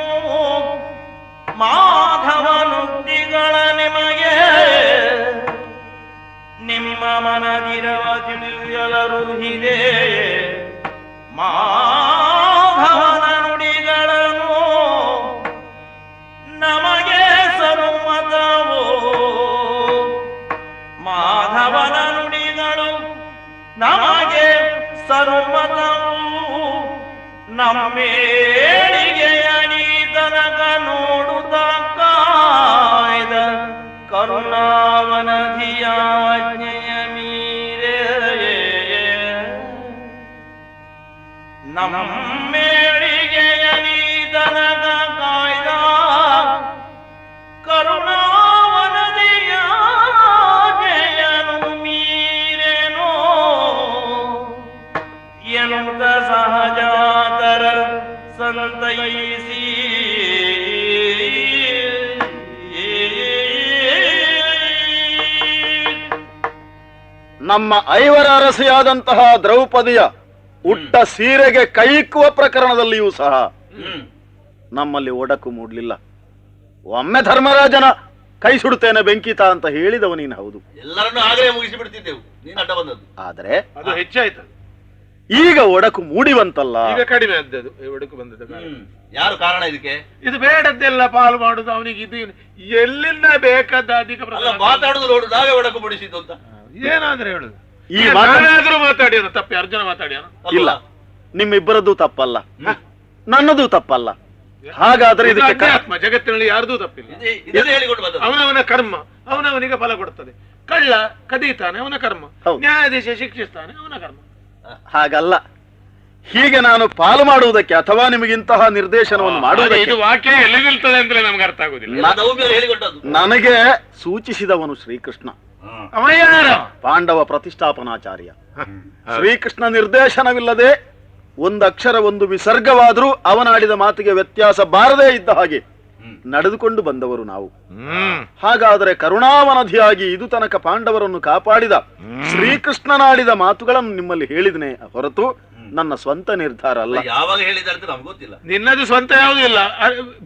ಮಾಧವನುಕ್ತಿಗಳ ನಿಮಗೆ. ನಿಮ್ಮ ಮನದಿರವ ತಿಳಿಯಲರುಹಿದೆ ಮಾಧವನ ನುಡಿಗಳನ್ನು ನಮಗೆ ಸರ್ವತವೋ. ಮಾಧವನ ನುಡಿಗಳು ನಮಗೆ ಸರ್ವತವು. ನಮ್ಮೇಳಿಗೆಯ ನೀತನಕ ನೋಡುತ್ತ ಕಾಯ್ದ ಕರುಣಾವನಧಿಯಾಜ್ಞೆಯ ಮೀರೆ. ನಮ್ಮೇಳಿಗೆಯ ನೀತನಕ ಕಾಯ್ದ ಕರುಣಾವನಧಿಯಾಜ್ಞೆಯನು ಮೀರೆನೋ ಎನ್ನುತ್ತ ಸಹಜಾತರ ಸಂತೈಸಿ ನಮ್ಮ ಐವರ ಅರಸಿಯಾದಂತಹ ದ್ರೌಪದಿಯ ಉಟ್ಟ ಸೀರೆಗೆ ಕೈಕ್ಕುವ ಪ್ರಕರಣದಲ್ಲಿಯೂ ಸಹ ನಮ್ಮಲ್ಲಿ ಒಡಕು ಮೂಡ್ಲಿಲ್ಲ. ಒಮ್ಮೆ ಧರ್ಮರಾಜನ ಕೈ ಸುಡುತ್ತೇನೆ ಬೆಂಕಿತ ಅಂತ ಹೇಳಿದವ ನೀನು. ಹೌದು, ಎಲ್ಲರನ್ನು ಆಗಲೇ ಮುಗಿಸಿ ಬಿಡ್ತಿದ್ದೆವು, ನೀನು ಅಡ್ಡ ಬಂದದ್ದು. ಆದರೆ ಅದು ಹೆಚ್ಚಾಯ್ತು. ಈಗ ಒಡಕು ಮೂಡಿವಂತಲ್ಲ, ಈಗ ಕಡಿಮೆ ಆದದ್ದು ಒಡಕು ಬಂದದ್ದು. ಯಾರು ಕಾರಣ ಇದಕ್ಕೆ? ಇದು ಬೇಡದ್ದೆಲ್ಲ ಪಾಲು ಮಾಡುದು ಅವನಿಗೆ. ಇದು ಎಲ್ಲಿಂದ ಬೇಕಾದ ಅಧಿಕ ಮಾತಾಡುದು ನೋಡು, ನಾವೇ ಒಡಕು ಮೂಡಿಸಿದ್ದು ಅಂತ ಏನಾದ್ರೆ ಹೇಳುದು. ಈ ಮಾತಾದ್ರೂ ಮಾತಾಡ್ಯಾನ ತಪ್ಪಿ, ಅರ್ಜುನ ಮಾತಾಡ್ಯಾನ. ಇಲ್ಲ, ನಿಮ್ಮಿಬ್ಬರದ್ದು ತಪ್ಪಲ್ಲ, ನನ್ನದು ತಪ್ಪಲ್ಲ. ಹಾಗಾದ್ರೆ ಇದಕ್ಕೆ ಆತ್ಮ ಜಗತ್ತಿನಲ್ಲಿ ಯಾರ್ದೂ ತಪ್ಪಿಲ್ಲ. ಹೇಳಿಕೊಂಡು ಬಂದ ಅವನವನ ಕರ್ಮ ಅವನವನಿಗೆ ಫಲ ಕೊಡುತ್ತದೆ. ಕಳ್ಳ ಕದೀತಾನೆ ಅವನ ಕರ್ಮ, ನ್ಯಾಯಾಧೀಶ ಶಿಕ್ಷಿಸ್ತಾನೆ ಅವನ ಕರ್ಮ. ಹಾಗಲ್ಲ, ಹೀಗೆ ನಾನು ಪಾಲು ಮಾಡುವುದಕ್ಕೆ ಅಥವಾ ನಿಮಗಿಂತಹ ನಿರ್ದೇಶನವನ್ನು ಮಾಡುವುದಕ್ಕೆ ಇದು ವಾಕ್ಯ ಎಲ್ಲಿ ನಿಲ್ತದೆ ಅಂತಲೇ ನಮ್ಗೆ ಅರ್ಥ ಆಗುದಿಲ್ಲ. ನನಗೆ ಸೂಚಿಸಿದವನು ಶ್ರೀಕೃಷ್ಣ, ಪಾಂಡವ ಪ್ರತಿಷ್ಠಾಪನಾಚಾರ್ಯ. ಶ್ರೀಕೃಷ್ಣ ನಿರ್ದೇಶನವಿಲ್ಲದೆ ಒಂದು ಅಕ್ಷರ ಒಂದು ವಿಸರ್ಗವಾದರೂ ಅವನಾಡಿದ ಮಾತಿಗೆ ವ್ಯತ್ಯಾಸ ಬಾರದೇ ಇದ್ದ ಹಾಗೆ ನಡೆದುಕೊಂಡು ಬಂದವರು ನಾವು. ಹಾಗಾದರೆ ಕರುಣಾವನಧಿಯಾಗಿ ಇದು ತನಕ ಪಾಂಡವರನ್ನು ಕಾಪಾಡಿದ ಶ್ರೀಕೃಷ್ಣನಾಡಿದ ಮಾತುಗಳನ್ನು ನಿಮ್ಮಲ್ಲಿ ಹೇಳಿದನೆ ಹೊರತು ನನ್ನ ಸ್ವಂತ ನಿರ್ಧಾರ ಅಲ್ಲ. ಯಾವಾಗ ಹೇಳಿದ್ದಾರೆ ನಮ್ಗೆ ಗೊತ್ತಿಲ್ಲ. ನಿನ್ನದು ಸ್ವಂತ ಯಾವುದೂ ಇಲ್ಲ.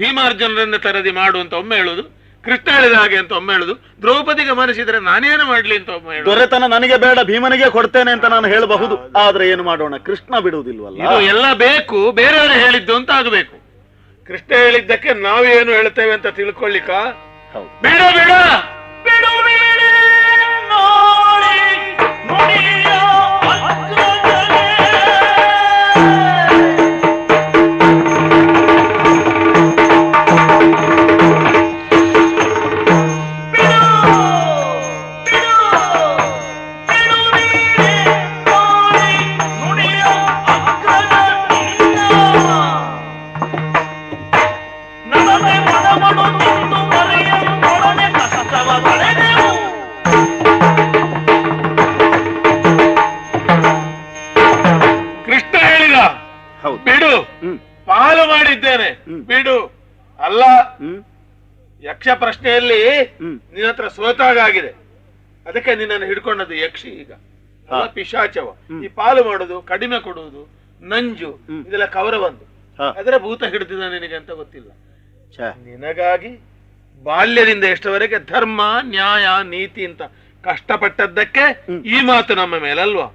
ಭೀಮಾರ್ಜುನರನ್ನ ತರದಿ ಮಾಡು ಅಂತ ಒಮ್ಮೆ ಹೇಳುದು, ಕೃಷ್ಣ ಹೇಳಿದ ಹಾಗೆ ಅಂತ ಒಮ್ಮೆ ಹೇಳುದು, ದ್ರೌಪದಿಗೆ ಮನಸ್ಸಿದ್ರೆ ನಾನೇನು ಮಾಡ್ಲಿ ಅಂತ ಒಮ್ಮೆ ಹೇಳುದು. ದೊರೆತನ ನನಗೆ ಬೇಡ, ಭೀಮನಿಗೆ ಕೊಡ್ತೇನೆ ಅಂತ ನಾನು ಹೇಳಬಹುದು. ಆದ್ರೆ ಏನು ಮಾಡೋಣ, ಕೃಷ್ಣ ಬಿಡುವುದಿಲ್ವಲ್ಲ. ಇದು ಎಲ್ಲ ಬೇಕು, ಬೇರೆಯವರು ಹೇಳಿದ್ದು ಅಂತ ಆಗಬೇಕು. ಕೃಷ್ಣ ಹೇಳಿದ್ದಕ್ಕೆ ನಾವೇನು ಹೇಳ್ತೇವೆ ಅಂತ ತಿಳ್ಕೊಳ್ಳಿಕ್ಕ ಬೇಡ ಬೇಡ ಯಕ್ಷ ಪ್ರಶ್ನೆಯಲ್ಲಿ ನಿನ್ನ ಹತ್ರ ಸೋತಾಗಿದೆ, ಅದಕ್ಕೆ ನಿನ್ನನ್ನು ಹಿಡ್ಕೊಂಡದ್ದು ಯಕ್ಷಿ. ಈಗ ಪಿಶಾಚವ. ಈ ಪಾಲು ಮಾಡುದು, ಕಡಿಮೆ ಕೊಡುವುದು, ನಂಜು, ಇದೆಲ್ಲ ಕೌರವಂದು. ಅದರ ಭೂತ ಹಿಡಿದಿದ ನಿನಗೆ ಅಂತ ಗೊತ್ತಿಲ್ಲ. ನಿನಗಾಗಿ ಬಾಲ್ಯದಿಂದ ಎಷ್ಟವರೆಗೆ ಧರ್ಮ, ನ್ಯಾಯ, ನೀತಿ ಅಂತ ಕಷ್ಟಪಟ್ಟದ್ದಕ್ಕೆ ಈ ಮಾತು ನಮ್ಮ ಮೇಲಲ್ವಾ?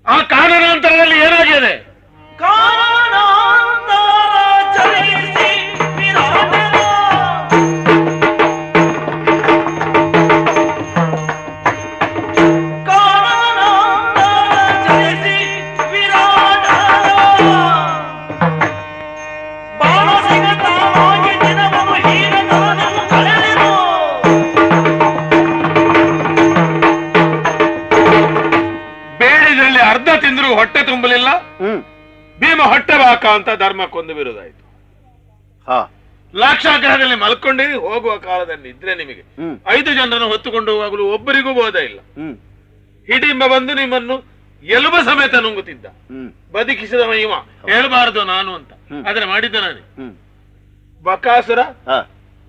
ಆ ಕಾರಣಾಂತರದಲ್ಲಿ ಏನಾಗಿದೆ? ಅರ್ಧ ತಿಂದ್ರು ಹೊಟ್ಟೆ ತುಂಬಲಿಲ್ಲ. ಭೀಮ ಹೊಟ್ಟೆ ಬಾಕ ಅಂತ ಧರ್ಮಕ್ಕೊಂದು ವಿರೋಧ ಆಯ್ತು. ಲಾಕ್ಷಾಗ್ರಹದಲ್ಲಿ ಮಲ್ಕೊಂಡಿರಿ, ಹೋಗುವ ಕಾಲದಲ್ಲಿ ಇದ್ರೆ ನಿಮಗೆ 5 ಜನರನ್ನು ಹೊತ್ತುಕೊಂಡು ಹೋಗುವಾಗಲೂ ಒಬ್ಬರಿಗೂ ಬೋಧ ಇಲ್ಲ. ಹಿಡಿಂಬ ಬಂದು ನಿಮ್ಮನ್ನು ಎಲುಬ ಸಮೇತ ನುಂಗುತ್ತಿದ್ದ. ಬದುಕಿಸಿದವ ಇವ, ಹೇಳಬಾರದು ನಾನು ಅಂತ, ಆದ್ರೆ ಮಾಡಿದ್ದ ನಾನೇ. ಬಕಾಸುರ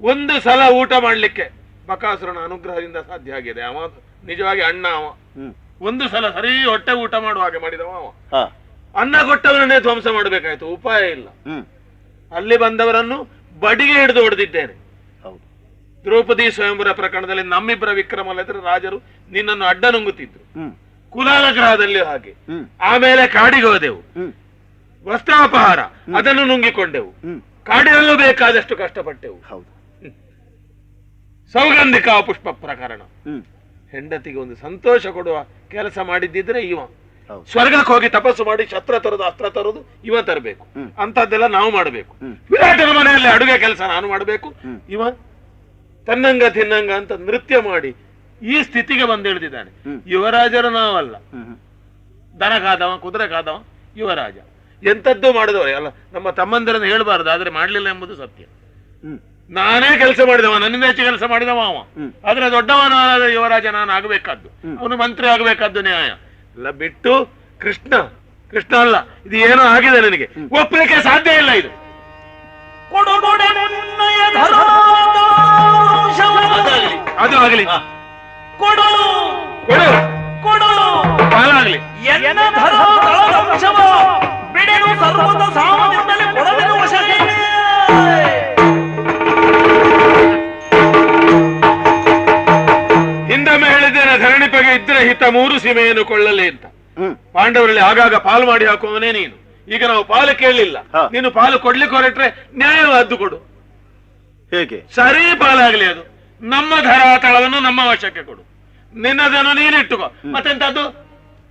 ಒಂದು ಸಲ ಊಟ ಮಾಡ್ಲಿಕ್ಕೆ ಬಕಾಸುರನ ಅನುಗ್ರಹದಿಂದ ಸಾಧ್ಯ ಆಗಿದೆ. ಅವ ನಿಜವಾಗಿ ಅಣ್ಣ. ಅವ ಒಂದು ಸಲ ಸರಿ ಹೊಟ್ಟೆ ಊಟ ಮಾಡುವ ಹಾಗೆ ಮಾಡಿದವ ಅವ. ಅನ್ನ ಕೊಟ್ಟವರನ್ನೇ ಧ್ವಂಸ ಮಾಡಬೇಕಾಯ್ತು, ಉಪಾಯ ಇಲ್ಲ. ಅಲ್ಲಿ ಬಂದವರನ್ನು ಬಡಿಗೆ ಹಿಡಿದು ಹೊಡೆದಿದ್ದೇನೆ. ದ್ರೌಪದಿ ಸ್ವಯಂವರ ಪ್ರಕರಣದಲ್ಲಿ ನಮ್ಮಿಬ್ಬರ ವಿಕ್ರಮಲ್ಲದ್ರೆ ರಾಜರು ನಿನ್ನನ್ನು ಅಡ್ಡ ನುಂಗುತ್ತಿದ್ರು. ಕುಲಾಲ ಗ್ರಹದಲ್ಲಿ ಹಾಗೆ. ಆಮೇಲೆ ಕಾಡಿಗೆ ಹೋದೆವು, ವಸ್ತ್ರಾಪಹಾರ ಅದನ್ನು ನುಂಗಿಕೊಂಡೆವು. ಕಾಡಿನಲ್ಲೂ ಬೇಕಾದಷ್ಟು ಕಷ್ಟಪಟ್ಟೆವು. ಸೌಗಂಧಿಕ ಪುಷ್ಪ ಪ್ರಕರಣ, ಹೆಂಡತಿಗೆ ಒಂದು ಸಂತೋಷ ಕೊಡುವ ಕೆಲಸ ಮಾಡಿದ್ದಿದ್ರೆ ಇವ. ಸ್ವರ್ಗಕ್ಕೆ ಹೋಗಿ ತಪಸ್ಸು ಮಾಡಿ ಶಸ್ತ್ರ ತರೋದು, ಅಸ್ತ್ರ ತರೋದು ಇವ ತರಬೇಕು. ಅಂತದ್ದೆಲ್ಲ ನಾವು ಮಾಡಬೇಕು. ವಿರಾಟನ ಮನೆಯಲ್ಲಿ ಅಡುಗೆ ಕೆಲಸ ನಾನು ಮಾಡಬೇಕು. ಇವ ತನ್ನಂಗ ತಿನ್ನಂಗ ಅಂತ ನೃತ್ಯ ಮಾಡಿ ಈ ಸ್ಥಿತಿಗೆ ಬಂದಿಳಿದಿದ್ದಾನೆ. ಯುವರಾಜರು ನಾವಲ್ಲ. ದನ ಕಾದವ, ಕುದುರೆ ಕಾದವ ಯುವರಾಜ. ಎಂತದ್ದು ಮಾಡಿದವರೇ ಅಲ್ಲ. ನಮ್ಮ ತಮ್ಮಂದಿರನ್ನು ಹೇಳಬಾರದು, ಆದ್ರೆ ಮಾಡ್ಲಿಲ್ಲ ಎಂಬುದು ಸತ್ಯ. ನಾನೇ ಕೆಲಸ ಮಾಡಿದವ, ನನ್ನಿಂದ ಹೆಚ್ಚು ಕೆಲಸ ಮಾಡಿದವ ಅವ. ಆದ್ರೆ ದೊಡ್ಡವನಾದ ಯುವರಾಜ ನಾನು ಆಗಬೇಕಾದ್ದು, ಅವನು ಮಂತ್ರಿ ಆಗಬೇಕಾದ್ದು ನ್ಯಾಯ ಎಲ್ಲ ಬಿಟ್ಟು ಕೃಷ್ಣ ಕೃಷ್ಣ ಅಲ್ಲ, ಇದು ಏನೋ ಆಗಿದೆ ನನಗೆ, ಒಪ್ಪಲಿಕ್ಕೆ ಸಾಧ್ಯ ಇಲ್ಲ. ಇದು ಅದು ಆಗಲಿ, ಪಾಲಾಗ್ಲಿ. ಹಿಂದೊಮ್ಮೆ ಹೇಳಿದ್ದೇನೆ, ಧರಣಿಪಗೆ ಇದ್ರೆ ಹಿತ 3 ಸೀಮೆಯನ್ನು ಕೊಳ್ಳಲಿ ಅಂತ. ಪಾಂಡವರಲ್ಲಿ ಆಗಾಗ ಪಾಲು ಮಾಡಿ ಹಾಕುವವನೇ ನೀನು. ಈಗ ನಾವು ಪಾಲು ಕೇಳಲಿಲ್ಲ, ನೀನು ಪಾಲು ಕೊಡ್ಲಿಕ್ಕೆ ಹೊರಟ್ರೆ ನ್ಯಾಯವಾದ್ದು ಕೊಡು. ಹೇಗೆ? ಸರಿ ಪಾಲಾಗ್ಲಿ, ಅದು ನಮ್ಮ ಧರಾತಳವನ್ನು ನಮ್ಮ ವಶಕ್ಕೆ ಕೊಡು. ನಿನ್ನದನ್ನು ನೀನಿಟ್ಟುಕೋ. ಮತ್ತೆಂತದ್ದು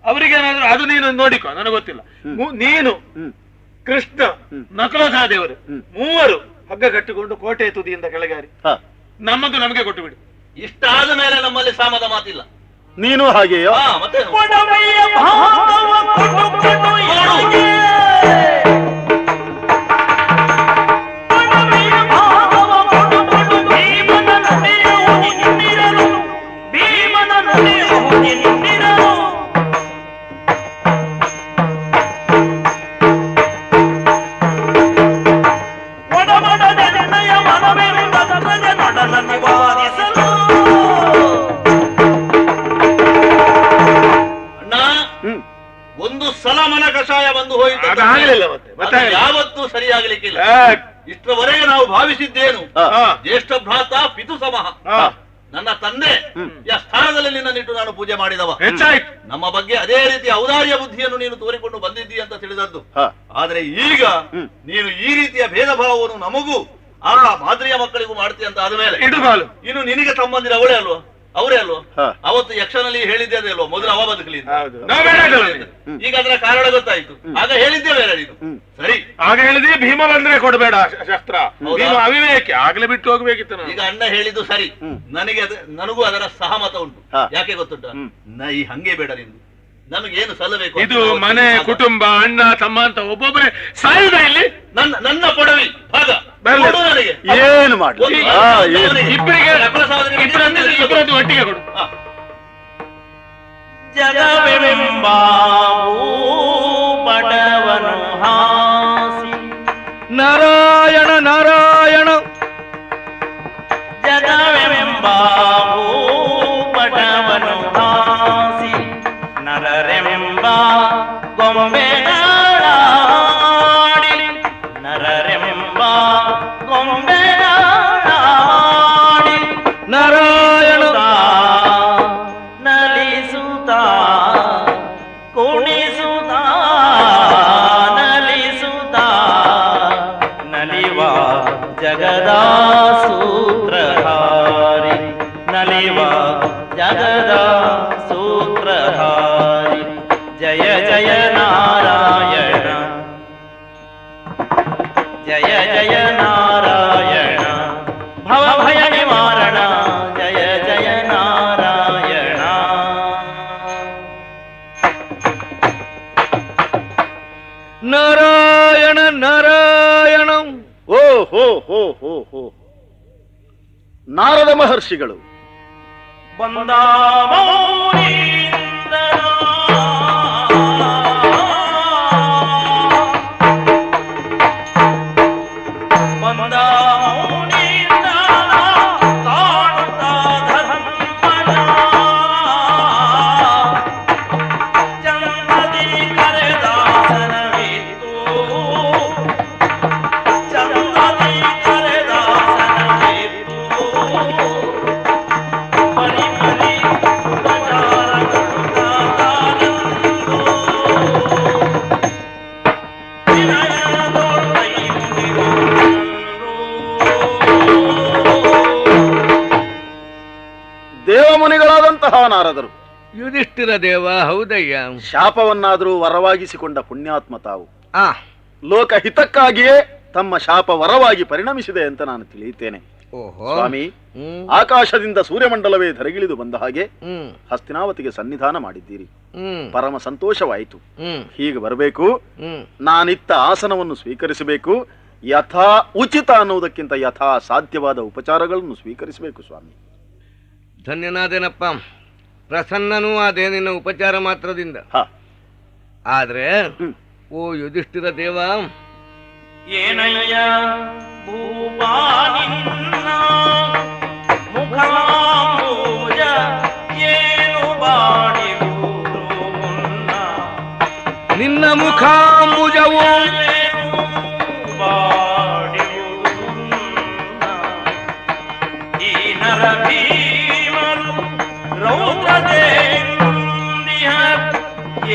ಅವರಿಗೇನಾದ್ರು ಅದು ನೀನು ನೋಡಿಕೋ, ನನಗೆ ಗೊತ್ತಿಲ್ಲ. ನೀನು, ಕೃಷ್ಣ, ನಕಲ ಸಹದೇವರು 3 ಹಗ್ಗ ಕಟ್ಟಿಕೊಂಡು ಕೋಟೆ ತುದಿಯಿಂದ ಕೆಳಗಾರಿ ನಮ್ಮದು ನಮಗೆ ಕೊಟ್ಟು ಬಿಡಿ. ಇಷ್ಟಾದ ಮೇಲೆ ನಮ್ಮಲ್ಲಿ ಸಾಮದ ಮಾತಿಲ್ಲ. ನೀನು ಹಾಗೆಯೋ? ಮತ್ತೆ ಒಂದು ಸಲ ಮನ ಕಷಾಯ ಬಂದು ಹೋಯಿತು, ಯಾವತ್ತೂ ಸರಿಯಾಗಲಿಕ್ಕಿಲ್ಲ. ಇಷ್ಟರವರೆಗೆ ನಾವು ಭಾವಿಸಿದ್ದೇನು, ಜ್ಯೇಷ್ಠ ಭ್ರಾತ ಪಿತು ಸಮಃ, ನನ್ನ ತಂದೆ ಸ್ಥಾನದಲ್ಲಿ ನಿನ್ನನ್ನಿಟ್ಟು ನಾನು ಪೂಜೆ ಮಾಡಿದವ. ನಮ್ಮ ಬಗ್ಗೆ ಅದೇ ರೀತಿ ಔದಾರ್ಯ ಬುದ್ಧಿಯನ್ನು ನೀನು ತೋರಿಕೊಂಡು ಬಂದಿದ್ದೀ ಅಂತ ತಿಳಿದದ್ದು. ಆದ್ರೆ ಈಗ ನೀನು ಈ ರೀತಿಯ ಭೇದ ಭಾವವನ್ನು ನಮಗೂ ಆ ಮಾದರಿಯ ಮಕ್ಕಳಿಗೂ ಮಾಡ್ತೀಯ ಅಂತ ಆದ್ಮೇಲೆ ಇನ್ನು ನಿನಗೆ ತಮ್ಮಂದಿರ ಅವಳೇ ಅಲ್ವಾ, ಅವರೇ ಅಲ್ವಾ? ಅವತ್ತು ಯಕ್ಷನಲ್ಲಿ ಹೇಳಿದ್ದೆ ಅದೇ ಅಲ್ವಾ, ಮೊದಲು ಅವ ಬದುಕಲಿ. ಈಗ ಅದರ ಕಾರಣ ಗೊತ್ತಾಯ್ತು. ಆಗ ಹೇಳಿದ್ದೆ ಬೇರೆ ನೀನು. ಸರಿ, ಆಗ ಹೇಳಿದ್ರೆ ಭೀಮ ಬಂದ್ರೆ ಕೊಡಬೇಡ ಶಸ್ತ್ರ, ಅವಿವೇಕೆ ಆಗ್ಲೇ ಬಿಟ್ಟು ಹೋಗ್ಬೇಕಿತ್ತು. ಈಗ ಅಣ್ಣ ಹೇಳಿದ್ದು ಸರಿ, ನನಗೂ ಅದರ ಸಹಮತ ಉಂಟು. ಯಾಕೆ ಗೊತ್ತುಂಟ, ಈ ಹಂಗೆ ಬೇಡ ನಿಂದು, ನಮಗೇನು ಸಲ್ಲಬೇಕು. ಇದು ಮನೆ, ಕುಟುಂಬ, ಅಣ್ಣ ತಮ್ಮ ಅಂತ ಒಬ್ಬೊಬ್ಬರೇ ಸಾಯುದ ಇಲ್ಲಿ. ನನ್ನ ಪೊಡವಿ ಭಾಗ ನನಗೆ ಏನು ಮಾಡಿ ಇಬ್ಬರಿಗೆ ಇಬ್ಬರದ್ದು ಒಟ್ಟಿಗೆ ಕೊಡು. ಬಡವನು ಹಾಸಿ ನಾರಾಯಣ ನಾರಾಯಣ ಜಗದ ಸೂತ್ರಧಾರಿ ಜಯ ಜಯ ನಾರಾಯಣ ಜಯ ಜಯ ನಾರಾಯಣ ಭವ ಭಯ ನಿವಾರಣ ಜಯ ಜಯ ನಾರಾಯಣ ನಾರಾಯಣ ನಾರಾಯಣ. ಓ ಹೋ ಹೋ ಹೋ ಹೋ ನಾರದ ಮಹರ್ಷಿಗಳು ಬಂದ ಮೌನೀಂದ್ರ ಬಂದ ಮೌನೀಂದ್ರ ಕಾಣುತ್ತ ಧರ್ಮನ ಚಂದದಿ ಕರೆದಾಸನವಿತ್ತು ಚಂದದಿ ಕರೆದಾಸನವಿತ್ತು ಮರಿ ಮರಿ ಉಪಚಾರಗಳು ತಾತಾನಂದು ವಿನಯದೊಳಗೈ ದೇವಮುನಿಗಳಾದಂತಹ ನಾರದರು ಯುಧಿಷ್ಠಿರ ದೇವ. ಹೌದಯ್ಯ. ಶಾಪವನ್ನಾದರೂ ವರವಾಗಿಸಿಕೊಂಡ ಪುಣ್ಯಾತ್ಮ ತಾವು. ಆ ಲೋಕ ಹಿತಕ್ಕಾಗಿಯೇ ತಮ್ಮ ಶಾಪ ವರವಾಗಿ ಪರಿಣಮಿಸಿದೆ ಅಂತ ನಾನು ತಿಳಿಯುತ್ತೇನೆ. ಓಹೋ ಸ್ವಾಮಿ, ಆಕಾಶದಿಂದ ಸೂರ್ಯಮಂಡಲವೇ ಧರೆಗಿಳಿದು ಬಂದ ಹಾಗೆ ಹ್ಮ್ ಹಸ್ತಿನಾವತಿಗೆ ಸನ್ನಿಧಾನ ಮಾಡಿದ್ದೀರಿ. ಹ್ಮ್ ಪರಮ ಸಂತೋಷವಾಯಿತು. ಹ್ಮ್ ಹೀಗೆ ಬರಬೇಕು, ಹ್ಮ್ ನಾನಿತ್ತ ಆಸನವನ್ನು ಸ್ವೀಕರಿಸಬೇಕು, ಯಥಾ ಉಚಿತ ಅನ್ನುವುದಕ್ಕಿಂತ ಯಥಾ ಸಾಧ್ಯವಾದ ಉಪಚಾರಗಳನ್ನು ಸ್ವೀಕರಿಸಬೇಕು ಸ್ವಾಮಿ. ಧನ್ಯನಾದೇನಪ್ಪ, ಪ್ರಸನ್ನನೂ ಆದೆ ನಿನ್ನ ಉಪಚಾರ ಮಾತ್ರದಿಂದ. ಹ ಆದ್ರೆ ಓ ಯುಧಿಷ್ಠಿರ ದೇವ, ಏನಯ್ಯ ಭೂಪಾನಿನ್ನ ಮುಖಾಂಬುಜ ಏನು ಬಾಡಿರುವುದು ಮುನ್ನ ನಿನ್ನ ಮುಖಾಂಬುಜವು ಬಾಡಿರುವುದು ಮುನ್ನ ಈ ನರ ಭೀಮರು ರೌದ್ರದೇಂದಿಹ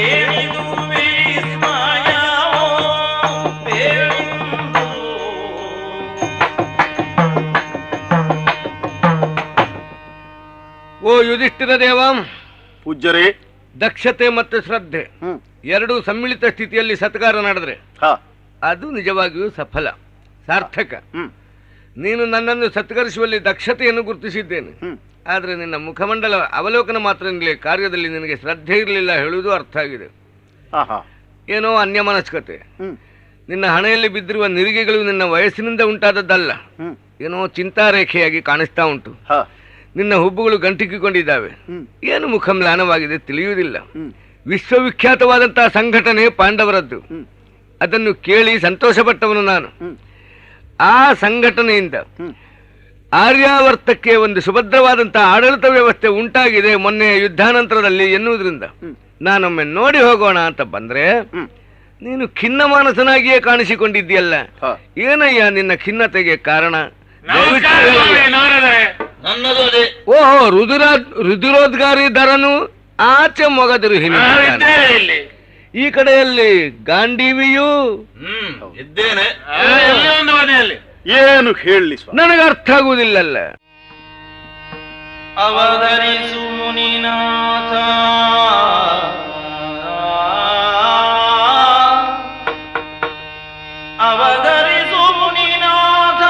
ಏನಿದು ವಿಸ್ಮಯವೋ ಬೇರಿಂದು ಓ ಯುಧಿಷ್ಠಿರ ದೇವ, ಪೂಜ್ಯರೇ, ದಕ್ಷತೆ ಮತ್ತು ಶ್ರದ್ಧೆ ಎರಡೂ ಸಮ್ಮಿಳಿತ ಸ್ಥಿತಿಯಲ್ಲಿ ಸತ್ಕಾರ ನಡೆದ್ರೆ ಹ ಅದು ನಿಜವಾಗಿಯೂ ಸಫಲ, ಸಾರ್ಥಕ. ನೀನು ನನ್ನನ್ನು ಸತ್ಕರಿಸುವಲ್ಲಿ ದಕ್ಷತೆಯನ್ನು ಗುರುತಿಸಿದ್ದೇನೆ. ಆದರೆ ನಿನ್ನ ಮುಖಮಂಡಲ ಅವಲೋಕನ ಮಾತ್ರದಿಂದಲೇ ಕಾರ್ಯದಲ್ಲಿ ನಿನಗೆ ಶ್ರದ್ಧೆ ಇರಲಿಲ್ಲ ಹೇಳುವುದು ಅರ್ಥ ಆಗಿದೆ. ಏನೋ ಅನ್ಯಮನಸ್ಕತೆ. ನಿನ್ನ ಹಣೆಯಲ್ಲಿ ಬಿದ್ದಿರುವ ನಿರಿಗೆಗಳು ನಿನ್ನ ವಯಸ್ಸಿನಿಂದ ಉಂಟಾದದ್ದಲ್ಲ, ಏನೋ ಚಿಂತಾರೇಖೆಯಾಗಿ ಕಾಣಿಸ್ತಾ ಉಂಟು. ನಿನ್ನ ಹುಬ್ಬುಗಳು ಗಂಟಿಕ್ಕಿಕೊಂಡಿದ್ದಾವೆ. ಏನು ಮುಖಮ್ಲಾನವಾಗಿದೆ ತಿಳಿಯುವುದಿಲ್ಲ. ವಿಶ್ವವಿಖ್ಯಾತವಾದಂತಹ ಸಂಘಟನೆ ಪಾಂಡವರದ್ದು. ಅದನ್ನು ಕೇಳಿ ಸಂತೋಷಪಟ್ಟವನು ನಾನು. ಆ ಸಂಘಟನೆಯಿಂದ ಆರ್ಯಾವರ್ತಕ್ಕೆ ಒಂದು ಸುಭದ್ರವಾದಂತಹ ಆಡಳಿತ ವ್ಯವಸ್ಥೆ ಉಂಟಾಗಿದೆ ಮೊನ್ನೆ ಯುದ್ಧಾನಂತರದಲ್ಲಿ ಎನ್ನುವುದರಿಂದ ನಾನೊಮ್ಮೆ ನೋಡಿ ಹೋಗೋಣ ಅಂತ ಬಂದ್ರೆ ನೀನು ಖಿನ್ನ ಮಾನಸನಾಗಿಯೇ ಕಾಣಿಸಿಕೊಂಡಿದ್ದೀಯಲ್ಲ. ಏನಯ್ಯ ನಿನ್ನ ಖಿನ್ನತೆಗೆ ಕಾರಣ? ನನ್ನದು ಅದೇ. ಓಹೋ, ರುದಿರೋದ್ಗಾರಿ ದರನು ಆಚೆ ಮೊಗದಿರು ಹಿನ್ನ ಈ ಕಡೆಯಲ್ಲಿ ಗಾಂಡೀವಿಯೂ ಇದ್ದೇನೆ. ಏನು ಹೇಳಲಿ ಸ್ವಾಮಿ, ನನಗೆ ಅರ್ಥ ಆಗುವುದಿಲ್ಲಲ್ಲ. ಅವತರಿಸು ಮುನಿನಾಥ ಅವತರಿಸು ಮುನಿನಾಥ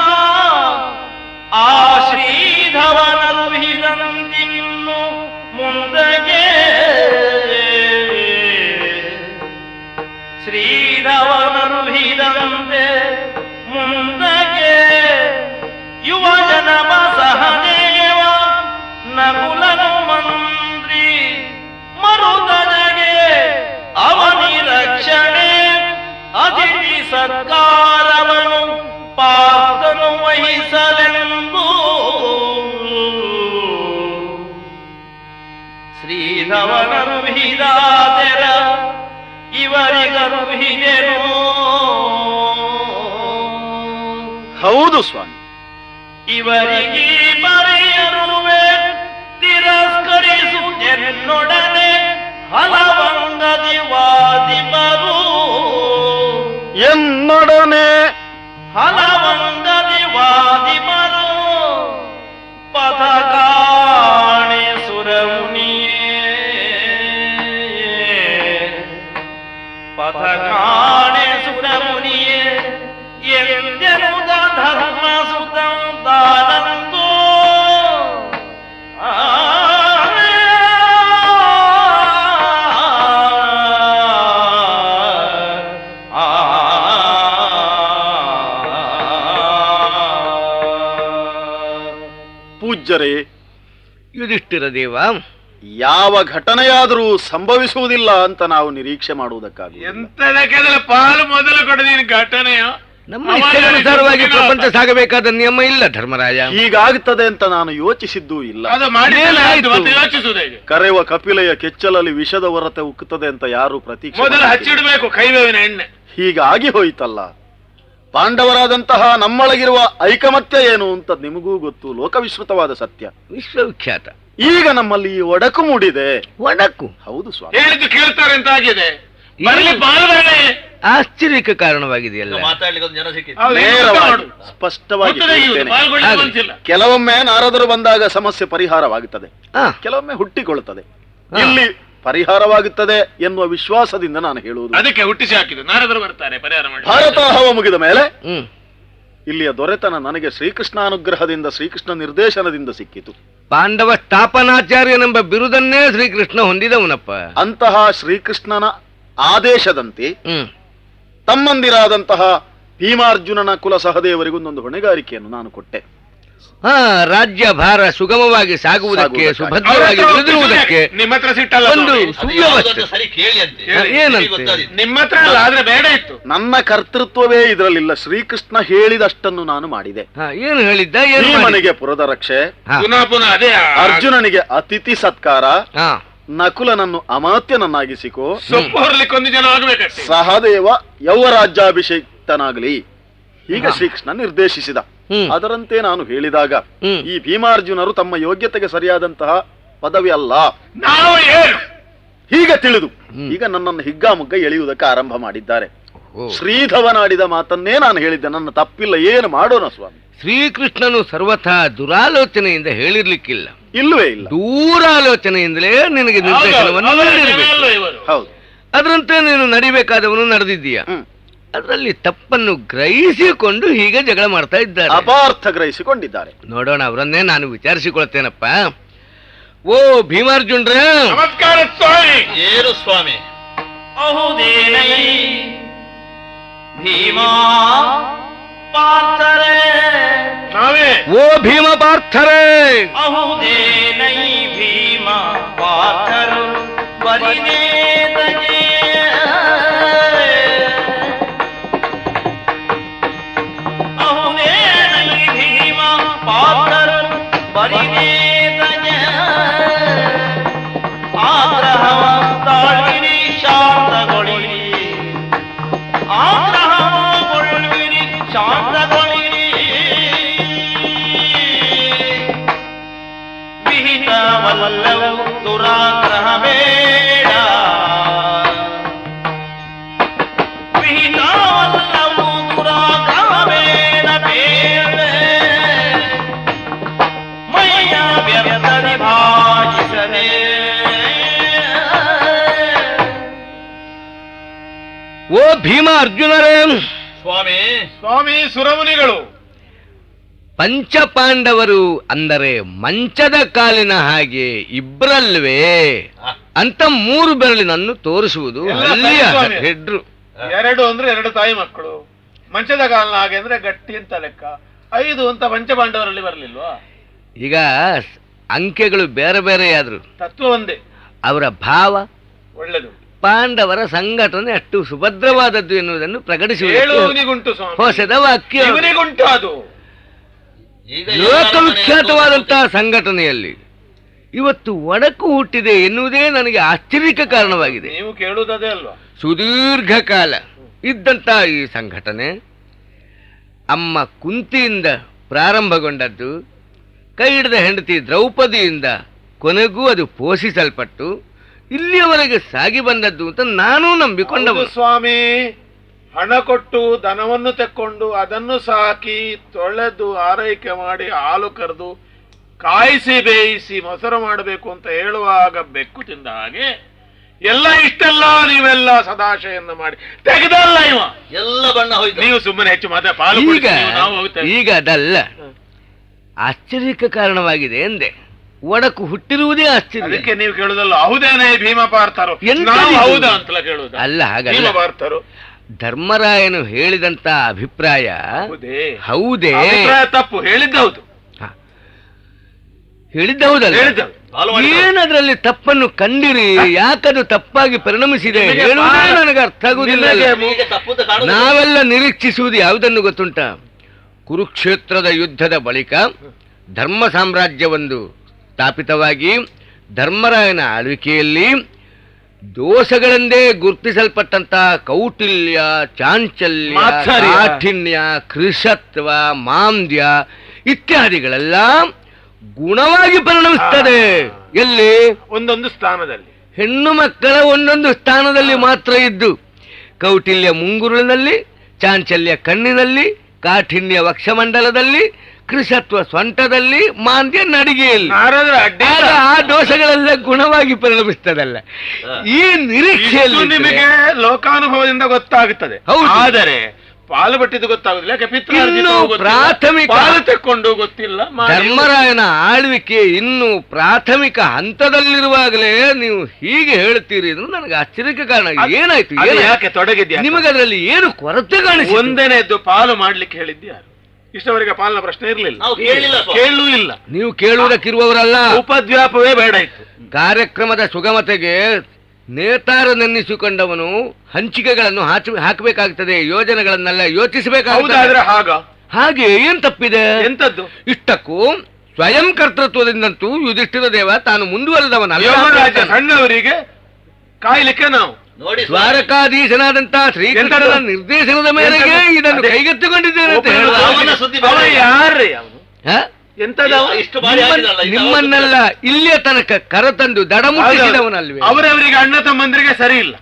ಆ ಶ್ರೀಧವನರು ಹಿದಂತಿನ್ನು ಮುಂದಗೆ ಶ್ರೀಧವನರು ಹಿದಂತೆ ಮುಂದಗೆ ಯುವಜನಮ ಸಹದೇವ ನಕುಲನು ಮಂತ್ರಿ ಮರುದನಗೆ ಅವನಿ ರಕ್ಷಣೆ ಅತಿಥಿ ಸತ್ಕಾರವನು ಪಾರ್ಥನು ವಹಿಸಲೆಂದು ಶ್ರೀಧವನರು ಹಿದಾದೆರ ಇವರಿಗರು ಹಿದೆರು. ಹೌದು ಸ್ವಾಮಿ, ಇವರಿಗೆ ಬರೆಯರುವೆ ತಿರಸ್ಕರಿಸುವುದೆನ್ನೊಡನೆ ಹಲವಂಗದಿ ವಾದಿಬರು ಎನ್ನೊಡನೆ ಹಲವಂಗದಿ ವಾದಿಬರು ಪಥ ಕಾಣೆ ಸುರವು ಹೇಳಿದರೆ ಯುಧಿಷ್ಠಿರ ದೇವ, ಯಾವ ಘಟನೆಯಾದರೂ ಸಂಭವಿಸುವುದಿಲ್ಲ ಅಂತ ನಾವು ನಿರೀಕ್ಷೆ ಮಾಡುವುದಕ್ಕಾಗಿ ಎಂತದಕ್ಕೆ ಪಾಲು ಮೊದಲು ಕೊಡ ನೀನು ಘಟನೆಯ ನಮ್ಮ ಇಚ್ಛೆಗನುಸಾರವಾಗಿ ಪ್ರಪಂಚ ಸಾಗಬೇಕಾದ ನಿಯಮ ಇಲ್ಲ ಧರ್ಮರಾಯ. ಹೀಗಾಗುತ್ತದೆ ಅಂತ ನಾನು ಯೋಚಿಸಿದ್ದೂ ಇಲ್ಲ. ಅದು ಮಾಡಿ ಯೋಚಿಸುವುದು ಹೇಗೆ? ಕರೆಯುವ ಕಪಿಲೆಯ ಕೆಚ್ಚಲಲ್ಲಿ ವಿಷದ ಹೊರತೆ ಉಕ್ಕುತ್ತದೆ ಅಂತ ಯಾರು ಪ್ರತೀಕ್ಷೆ ಮೊದಲು ಹಚ್ಚಿಡಬೇಕು ಕೈಬೇವಿನ ಎಣ್ಣೆ. ಹೀಗಾಗಿ ಹೋಯ್ತಲ್ಲ. ಪಾಂಡವರಾದಂತಹ ನಮ್ಮೊಳಗಿರುವ ಐಕಮತ್ಯ ಏನು ಅಂತ ನಿಮಗೂ ಗೊತ್ತು, ಲೋಕವಿಶ್ರುತವಾದ ಸತ್ಯ, ವಿಶ್ವವಿಖ್ಯಾತ. ಈಗ ನಮ್ಮಲ್ಲಿ ಈ ಒಡಕು ಮೂಡಿದೆ. ಒಡಕು? ಹೌದು ಸ್ವಾಮಿ. ಹೇಳಿದ್ದು ಕೇಳ್ತಾರೆ ಅಂತ ಆಗಿದೆ. ಬರಲಿ ಬಾಲವೇ ಆಶ್ಚರ್ಯಕ್ಕೆ ಕಾರಣವಾಗಿದೆಯಲ್ಲ. ಮಾತಾಡ್ಲಿಕ್ಕೆ ಒಂದು ಜನ ಸಿಕ್ಕಿತ್ತು. ನೇರವಾಗಿ ಸ್ಪಷ್ಟವಾಗಿ ಹೇಳ್ತೇನೆ. ಕೆಲವೊಮ್ಮೆ ನಾರದರು ಬಂದಾಗ ಸಮಸ್ಯೆ ಪರಿಹಾರವಾಗುತ್ತದೆ, ಕೆಲವೊಮ್ಮೆ ಹುಟ್ಟಿಕೊಳ್ಳುತ್ತದೆ. ಇಲ್ಲಿ ಪರಿಹಾರವಾಗುತ್ತದೆ ಎನ್ನುವ ವಿಶ್ವಾಸದಿಂದ ನಾನು ಹೇಳುವುದು. ಅದಕ್ಕೆ ಹುಟ್ಟಿಸಿ ಹಾಕಿದ್ದು ನಾರದರು ಬರ್ತಾರೆ ಪರಿಹಾರ ಮಾಡಿ. ಭಾರತ ಹವ ಮುಗಿದ ಮೇಲೆ ಇಲ್ಲಿಯ ದೊರೆತನ ನನಗೆ ಶ್ರೀಕೃಷ್ಣ ಅನುಗ್ರಹದಿಂದ, ಶ್ರೀಕೃಷ್ಣ ನಿರ್ದೇಶನದಿಂದ ಸಿಕ್ಕಿತು. ಪಾಂಡವ ಸ್ಥಾಪನಾಚಾರ್ಯನೆಂಬ ಬಿರುದನ್ನೇ ಶ್ರೀಕೃಷ್ಣ ಹೊಂದಿದವನಪ್ಪ. ಅಂತಹ ಶ್ರೀಕೃಷ್ಣನ ಆದೇಶದಂತೆ ತಮ್ಮಂದಿರಾದಂತಹ ಭೀಮಾರ್ಜುನನ ಕುಲ ಸಹದೇವರಿಗೊಂದೊಂದು ಹೊಣೆಗಾರಿಕೆಯನ್ನು ನಾನು ಕೊಟ್ಟೆ. ರಾಜ್ಯ ಭಾರ ಸುಗಮವಾಗಿ ಸಾಗುವುದಕ್ಕೆ, ಸುಭದ್ರವಾಗಿ ಉಳಿದಿರುವುದಕ್ಕೆ ನಿಮ್ಮ ಹತ್ರ ಸಿಟ್ಟಲ್ಲ, ಒಂದು ಸುವ್ಯವಸ್ಥೆ. ಸರಿ ಕೇಳಿ ಅಂತ ಏನಂತೆ? ನಿಮ್ಮ ಹತ್ರ ಆದ್ರೆ ಬೇಡ ಇತ್ತು. ನನ್ನ ಕರ್ತೃತ್ವವೇ ಇದರಲ್ಲಿಲ್ಲ. ಶ್ರೀಕೃಷ್ಣ ಹೇಳಿದಷ್ಟನ್ನು ನಾನು ಮಾಡಿದೆ. ಏನು ಹೇಳಿದ್ದ? ಭೀಮನಿಗೆ ಪುರದ ರಕ್ಷೆ, ಪುನಃ ಪುನಃ ಅದೇ. ಅರ್ಜುನನಿಗೆ ಅತಿಥಿ ಸತ್ಕಾರ, ನಕುಲನನ್ನು ಅಮಾತ್ಯನನ್ನಾಗಿಸಿಕೋ, ಸೊಪ್ಪು ಹೊರಲಿಕ್ಕೆ ಒಂದು ಜನ ಆಗ್ಬೇಕಷ್ಟೇ, ಸಹದೇವ ಯೌವರಾಜ್ಯಾಭಿಷೇಕ್ತನಾಗಲಿ, ಹೀಗೆ ಶ್ರೀಕೃಷ್ಣ ನಿರ್ದೇಶಿಸಿದ. ಅದರಂತೆ ನಾನು ಹೇಳಿದಾಗ ಈ ಭೀಮಾರ್ಜುನರು ತಮ್ಮ ಯೋಗ್ಯತೆಗೆ ಸರಿಯಾದಂತಹ ಪದವಿ ಅಲ್ಲ, ನಾವು ಏನು ಹೀಗೆ ತಿಳಿದು ಈಗ ನನ್ನನ್ನು ಹಿಗ್ಗಾಮುಗ್ಗ ಎಳೆಯುವುದಕ್ಕೆ ಆರಂಭ ಮಾಡಿದ್ದಾರೆ. ಶ್ರೀಧವನಾಡಿದ ಮಾತನ್ನೇ ನಾನು ಹೇಳಿದ್ದೆ. ನನ್ನ ತಪ್ಪಿಲ್ಲ, ಏನು ಮಾಡೋಣ ಸ್ವಾಮಿ. ಶ್ರೀಕೃಷ್ಣನು ಸರ್ವಥಾ ದುರಾಲೋಚನೆಯಿಂದ ಹೇಳಿರ್ಲಿಕ್ಕಿಲ್ಲ. ಇಲ್ಲವೇ ಇಲ್ಲ, ದೂರಾಲೋಚನೆಯಿಂದಲೇ ನಿನಗೆ ನಿರ್ದೇಶನವನ್ನು ನೀಡಿರಬೇಕು. ಹೌದು, ಅದರಂತೆ ನೀನು ನಡಿಬೇಕಾದವನು ನಡೆದಿದ್ದೀಯ. ಅದರಲ್ಲಿ ತಪ್ಪನ್ನು ಗ್ರಹಿಸಿಕೊಂಡು ಹೀಗೆ ಜಗಳ ಮಾಡ್ತಾ ಇದ್ದಾರೆ, ಅಪಾರ್ಥ ಗ್ರಹಿಸಿಕೊಂಡಿದ್ದಾರೆ. ನೋಡೋಣ, ಅವರನ್ನೇ ನಾನು ವಿಚಾರಿಸಿಕೊಳ್ತೇನಪ್ಪ. ಓ ಭೀಮಾರ್ಜುನ್ರೇ, ನಮಸ್ಕಾರ ಸ್ವಾಮಿ. ಏನು ಸ್ವಾಮಿ? ಅಹುದೇನೈ ಭೀಮಾ ಪಾರ್ಥರೇ. ನಾವೇ. ಓ ಭೀಮ ಪಾರ್ಥರೇ. ಅಹುದೇನೈ ಭೀಮ ಪಾರ್ಥರು ಬರಿದೇತಜೆ. ಅಹುದೇನೈ ಭೀಮ ಪಾರ್ಥರು ಬರಿದೇತಜೆ. ಆಗ್ರಹವ ತಾಳ್ವಿರಿ ಶಾಂತಗೊಳಿರಿ, ಆಗ್ರಹಗೊಳ್ವಿರಿ ಶಾಂತಗೊಳಿರಿ. ವಿಹಿತವಲ್ಲವು ದುರಾಗ್ರಹ ಬೇಡ, ವಿಹಿತವಲ್ಲವು ದುರಾಗ್ರಹ ಬೇಡ ಬೇಡ. ಮೈಯ ವ್ಯರ್ಥದಿ ಭಾಷಿಸದೆ. ಓ ಭೀಮ ಅರ್ಜುನರೇ. ಸ್ವಾಮಿ. ಸ್ವಾಮಿ ಸುರಮುನಿಗಳು. ಪಂಚಪಾಂಡವರು ಅಂದರೆ ಮಂಚದ ಕಾಲಿನ ಹಾಗೆ ಇಬ್ಬರಲ್ವೇ ಅಂತ ಮೂರು ಬೆರಳಿನನ್ನು ತೋರಿಸುವುದು ಅಲ್ಲಿಯ ಹೆಡ್ರು. ಎರಡು ಅಂದ್ರೆ ಎರಡು ತಾಯಿ ಮಕ್ಕಳು, ಮಂಚದ ಕಾಲನ ಹಾಗೆ ಅಂದ್ರೆ ಗಟ್ಟಿ ಅಂತ ಲೆಕ್ಕ. 5 ಅಂತ ಪಂಚಪಾಂಡವರಲ್ಲಿ ಬರಲಿಲ್ವಾ? ಈಗ ಅಂಕೆಗಳು ಬೇರೆ ಬೇರೆ ಆದ್ರು ತತ್ವ ಒಂದೇ, ಅವರ ಭಾವ ಒಳ್ಳೆದು. ಪಾಂಡವರ ಸಂಘಟನೆ ಅಷ್ಟು ಸುಭದ್ರವಾದದ್ದು ಎನ್ನುವುದನ್ನು ಹೇಳುವವನಿಗುಂಟು ಪ್ರಕಟಿಸುವ ಹೊಸದ ವಾಕ್ಯ. ಇವನಿಗುಂಟು ಅದು. ಲೋಕವಿಖ್ಯಾತವಾದಂತಹ ಸಂಘಟನೆಯಲ್ಲಿ ಇವತ್ತು ಒಡಕು ಹುಟ್ಟಿದೆ ಎನ್ನುವುದೇ ನನಗೆ ಆಶ್ಚರ್ಯಕ್ಕೆ ಕಾರಣವಾಗಿದೆ. ನೀವು ಕೇಳುವುದೇ ಅಲ್ವಾ? ಸುದೀರ್ಘ ಕಾಲ ಇದ್ದಂತ ಈ ಸಂಘಟನೆ ಅಮ್ಮ ಕುಂತಿಯಿಂದ ಪ್ರಾರಂಭಗೊಂಡದ್ದು, ಕೈ ಹಿಡಿದ ಹೆಂಡತಿ ದ್ರೌಪದಿಯಿಂದ ಕೊನೆಗೂ ಅದು ಪೋಷಿಸಲ್ಪಟ್ಟು ಇಲ್ಲಿಯವರೆಗೆ ಸಾಗಿ ಬಂದದ್ದು ಅಂತ ನಾನೂ ನಂಬಿಕೊಂಡವನು. ಸ್ವಾಮಿ, ಹಣ ಕೊಟ್ಟು ದನವನ್ನು ತೆಕ್ಕೊಂಡು ಅದನ್ನು ಸಾಕಿ ತೊಳೆದು ಆರೈಕೆ ಮಾಡಿ ಹಾಲು ಕರೆದು ಕಾಯಿಸಿ ಬೇಯಿಸಿ ಮೊಸರು ಮಾಡಬೇಕು ಅಂತ ಹೇಳುವಾಗ ಬೆಕ್ಕು ತಿಂದ ಹಾಗೆ ಎಲ್ಲ ಇಷ್ಟೆಲ್ಲ ನೀವೆಲ್ಲ ಸದಾಶೆಯನ್ನು ಮಾಡಿ ತೆಗೆದಲ್ಲ ಇವ ಎಲ್ಲ ಬಣ್ಣ ಹೋಯ್ತು. ನೀವು ಸುಮ್ಮನೆ ಹೆಚ್ಚು ಮಾತ್ರ ಪಾಲು ಈಗ ಅದಲ್ಲ, ಆಶ್ಚರ್ಯಕ್ಕೆ ಕಾರಣವಾಗಿದೆ ಎಂದೆ. ಒಡಕು ಹುಟ್ಟಿರುವುದೇ ಆಶ್ಚರ್ಯ. ಅದಕ್ಕೆ ನೀವು ಕೇಳುದಲ್ಲ ಹೌದೇನೇ ಭೀಮ ಪಾರ್ಥರು, ಹೌದಾ ಅಂತಲ್ಲ ಕೇಳುದು. ಅಲ್ಲ, ಹಾಗಲ್ಲ. ಪಾರ್ಥರು ಧರ್ಮರಾಯನು ಹೇಳಿದಂತ ಅಭಿಪ್ರಾಯ ಹೌದೇ? ತಪ್ಪು ಹೇಳಿದ್ದೌದು. ಹೇಳಿದ್ದ ಹೌದಲ್ಲ? ಏನದ್ರಲ್ಲಿ ತಪ್ಪನ್ನು ಕಂಡಿರಿ? ಯಾಕದು ತಪ್ಪಾಗಿ ಪರಿಣಮಿಸಿದೆ ಹೇಳುವುದೇ ನನಗೆ ಅರ್ಥ ಆಗುವುದಿಲ್ಲ. ನಾವೆಲ್ಲ ನಿರೀಕ್ಷಿಸುವುದು ಯಾವುದನ್ನು ಗೊತ್ತುಂಟ? ಕುರುಕ್ಷೇತ್ರದ ಯುದ್ಧದ ಬಳಿಕ ಧರ್ಮ ಸಾಮ್ರಾಜ್ಯವೊಂದು ಸ್ಥಾಪಿತವಾಗಿ ಧರ್ಮರಾಯನ ಆಳ್ವಿಕೆಯಲ್ಲಿ ದೋಷಗಳೆಂದೇ ಗುರುತಿಸಲ್ಪಟ್ಟಂತಹ ಕೌಟಿಲ್ಯ, ಚಾಂಚಲ್ಯ, ಕಾಠಿಣ್ಯ, ಕೃಷತ್ವ, ಮಾಂದ್ಯ ಇತ್ಯಾದಿಗಳೆಲ್ಲ ಗುಣವಾಗಿ ಪರಿಣಮಿಸ್ತದೆ. ಎಲ್ಲಿ? ಒಂದೊಂದು ಸ್ಥಾನದಲ್ಲಿ, ಹೆಣ್ಣು ಮಕ್ಕಳ ಒಂದೊಂದು ಸ್ಥಾನದಲ್ಲಿ ಮಾತ್ರ ಇದ್ದು, ಕೌಟಿಲ್ಯ ಮುಂಗುರುಳಿನಲ್ಲಿ, ಚಾಂಚಲ್ಯ ಕಣ್ಣಿನಲ್ಲಿ, ಕಾಠಿಣ್ಯ ವಕ್ಷಮಂಡಲದಲ್ಲಿ, ಕೃಷತ್ವ ಸೊಂಟದಲ್ಲಿ, ಮಾಂದ್ಯ ನಡಿಗೆಯಲ್ಲಿ. ಆ ದೋಷಗಳೆಲ್ಲ ಗುಣವಾಗಿ ಪರಿಣಮಿಸ್ತದಲ್ಲ. ಈ ನಿರೀಕ್ಷೆಯಲ್ಲಿ ನಿಮಗೆ ಲೋಕಾನುಭವದಿಂದ ಗೊತ್ತಾಗುತ್ತದೆ. ಆದರೆ ಪಾಲು ಬಟ್ಟಿದ್ದು ಗೊತ್ತಾಗುದಿಲ್ಲ. ಪ್ರಾಥಮಿಕ ತೆಕ್ಕೊಂಡು ಗೊತ್ತಿಲ್ಲ. ಧರ್ಮರಾಯನ ಆಳ್ವಿಕೆ ಇನ್ನು ಪ್ರಾಥಮಿಕ ಹಂತದಲ್ಲಿರುವಾಗಲೇ ನೀವು ಹೀಗೆ ಹೇಳ್ತೀರಿ ಅಂದ್ರೆ ನನಗೆ ಆಶ್ಚರ್ಯಕ್ಕೆ ಕಾರಣ. ಏನಾಯ್ತು? ಯಾಕೆ ತೊಡಗಿದ್ಯಾ? ನಿಮಗೆ ಅದರಲ್ಲಿ ಏನು ಕೊರತೆ ಕಾಣಿಸಿ? ಒಂದೇನೆದ್ದು ಪಾಲು ಮಾಡ್ಲಿಕ್ಕೆ ಹೇಳಿದ್ಯಾರು? ಇಷ್ಟವರೆಗೆ ಪಾಲನ ಪ್ರಶ್ನೆ ಇರ್ಲಿಲ್ಲ, ಕೇಳೂ ಇಲ್ಲ. ನೀವು ಕೇಳುವುದಕ್ಕಿರುವವರಲ್ಲ. ಉಪದ್ವ್ಯಾಪವೇ ಬೇಡ ಇತ್ತು. ಕಾರ್ಯಕ್ರಮದ ಸುಗಮತೆಗೆ ನೇತಾರ ನೆನ್ನಿಸಿಕೊಂಡವನು ಹಂಚಿಕೆಗಳನ್ನು ಹಾಕಬೇಕಾಗ್ತದೆ, ಯೋಜನೆಗಳನ್ನೆಲ್ಲ ಯೋಚಿಸಬೇಕಾಗುತ್ತದೆ. ಹಾಗೆ ಏನ್ ತಪ್ಪಿದೆ? ಎಂತದ್ದು? ಇಷ್ಟಕ್ಕೂ ಸ್ವಯಂ ಕರ್ತೃತ್ವದಿಂದಂತೂ ಯುಧಿಷ್ಠಿರ ದೇವ ತಾನು ಮುಂದುವರೆದವನಲ್ಲ. ಸಣ್ಣವರಿಗೆ ಕಾಯ್ಲಿಕ್ಕೆ ನಾವು ದ್ವಾರಕಾಧೀಶನಾದಂತಹ ಶ್ರೀಕೃಷ್ಣನ ನಿರ್ದೇಶನದ ಮೇರೆಗೆ ಇದನ್ನು ಕೈಗೆತ್ತಿಕೊಂಡಿದ್ದೇನೆ ಅಂತ ಯಾರೇ ನಿಮ್ಮನ್ನೆಲ್ಲ ಇಲ್ಲಿಯ ತನಕ ಕರೆತಂದು ದಡಮುಟ್ಟಿಸಿದವನಲ್ವೇ? ಅವರವರಿಗೆ ಅಣ್ಣ ತಮ್ಮಂದ್ರಿಗೆ ಸರಿ ಇಲ್ಲ.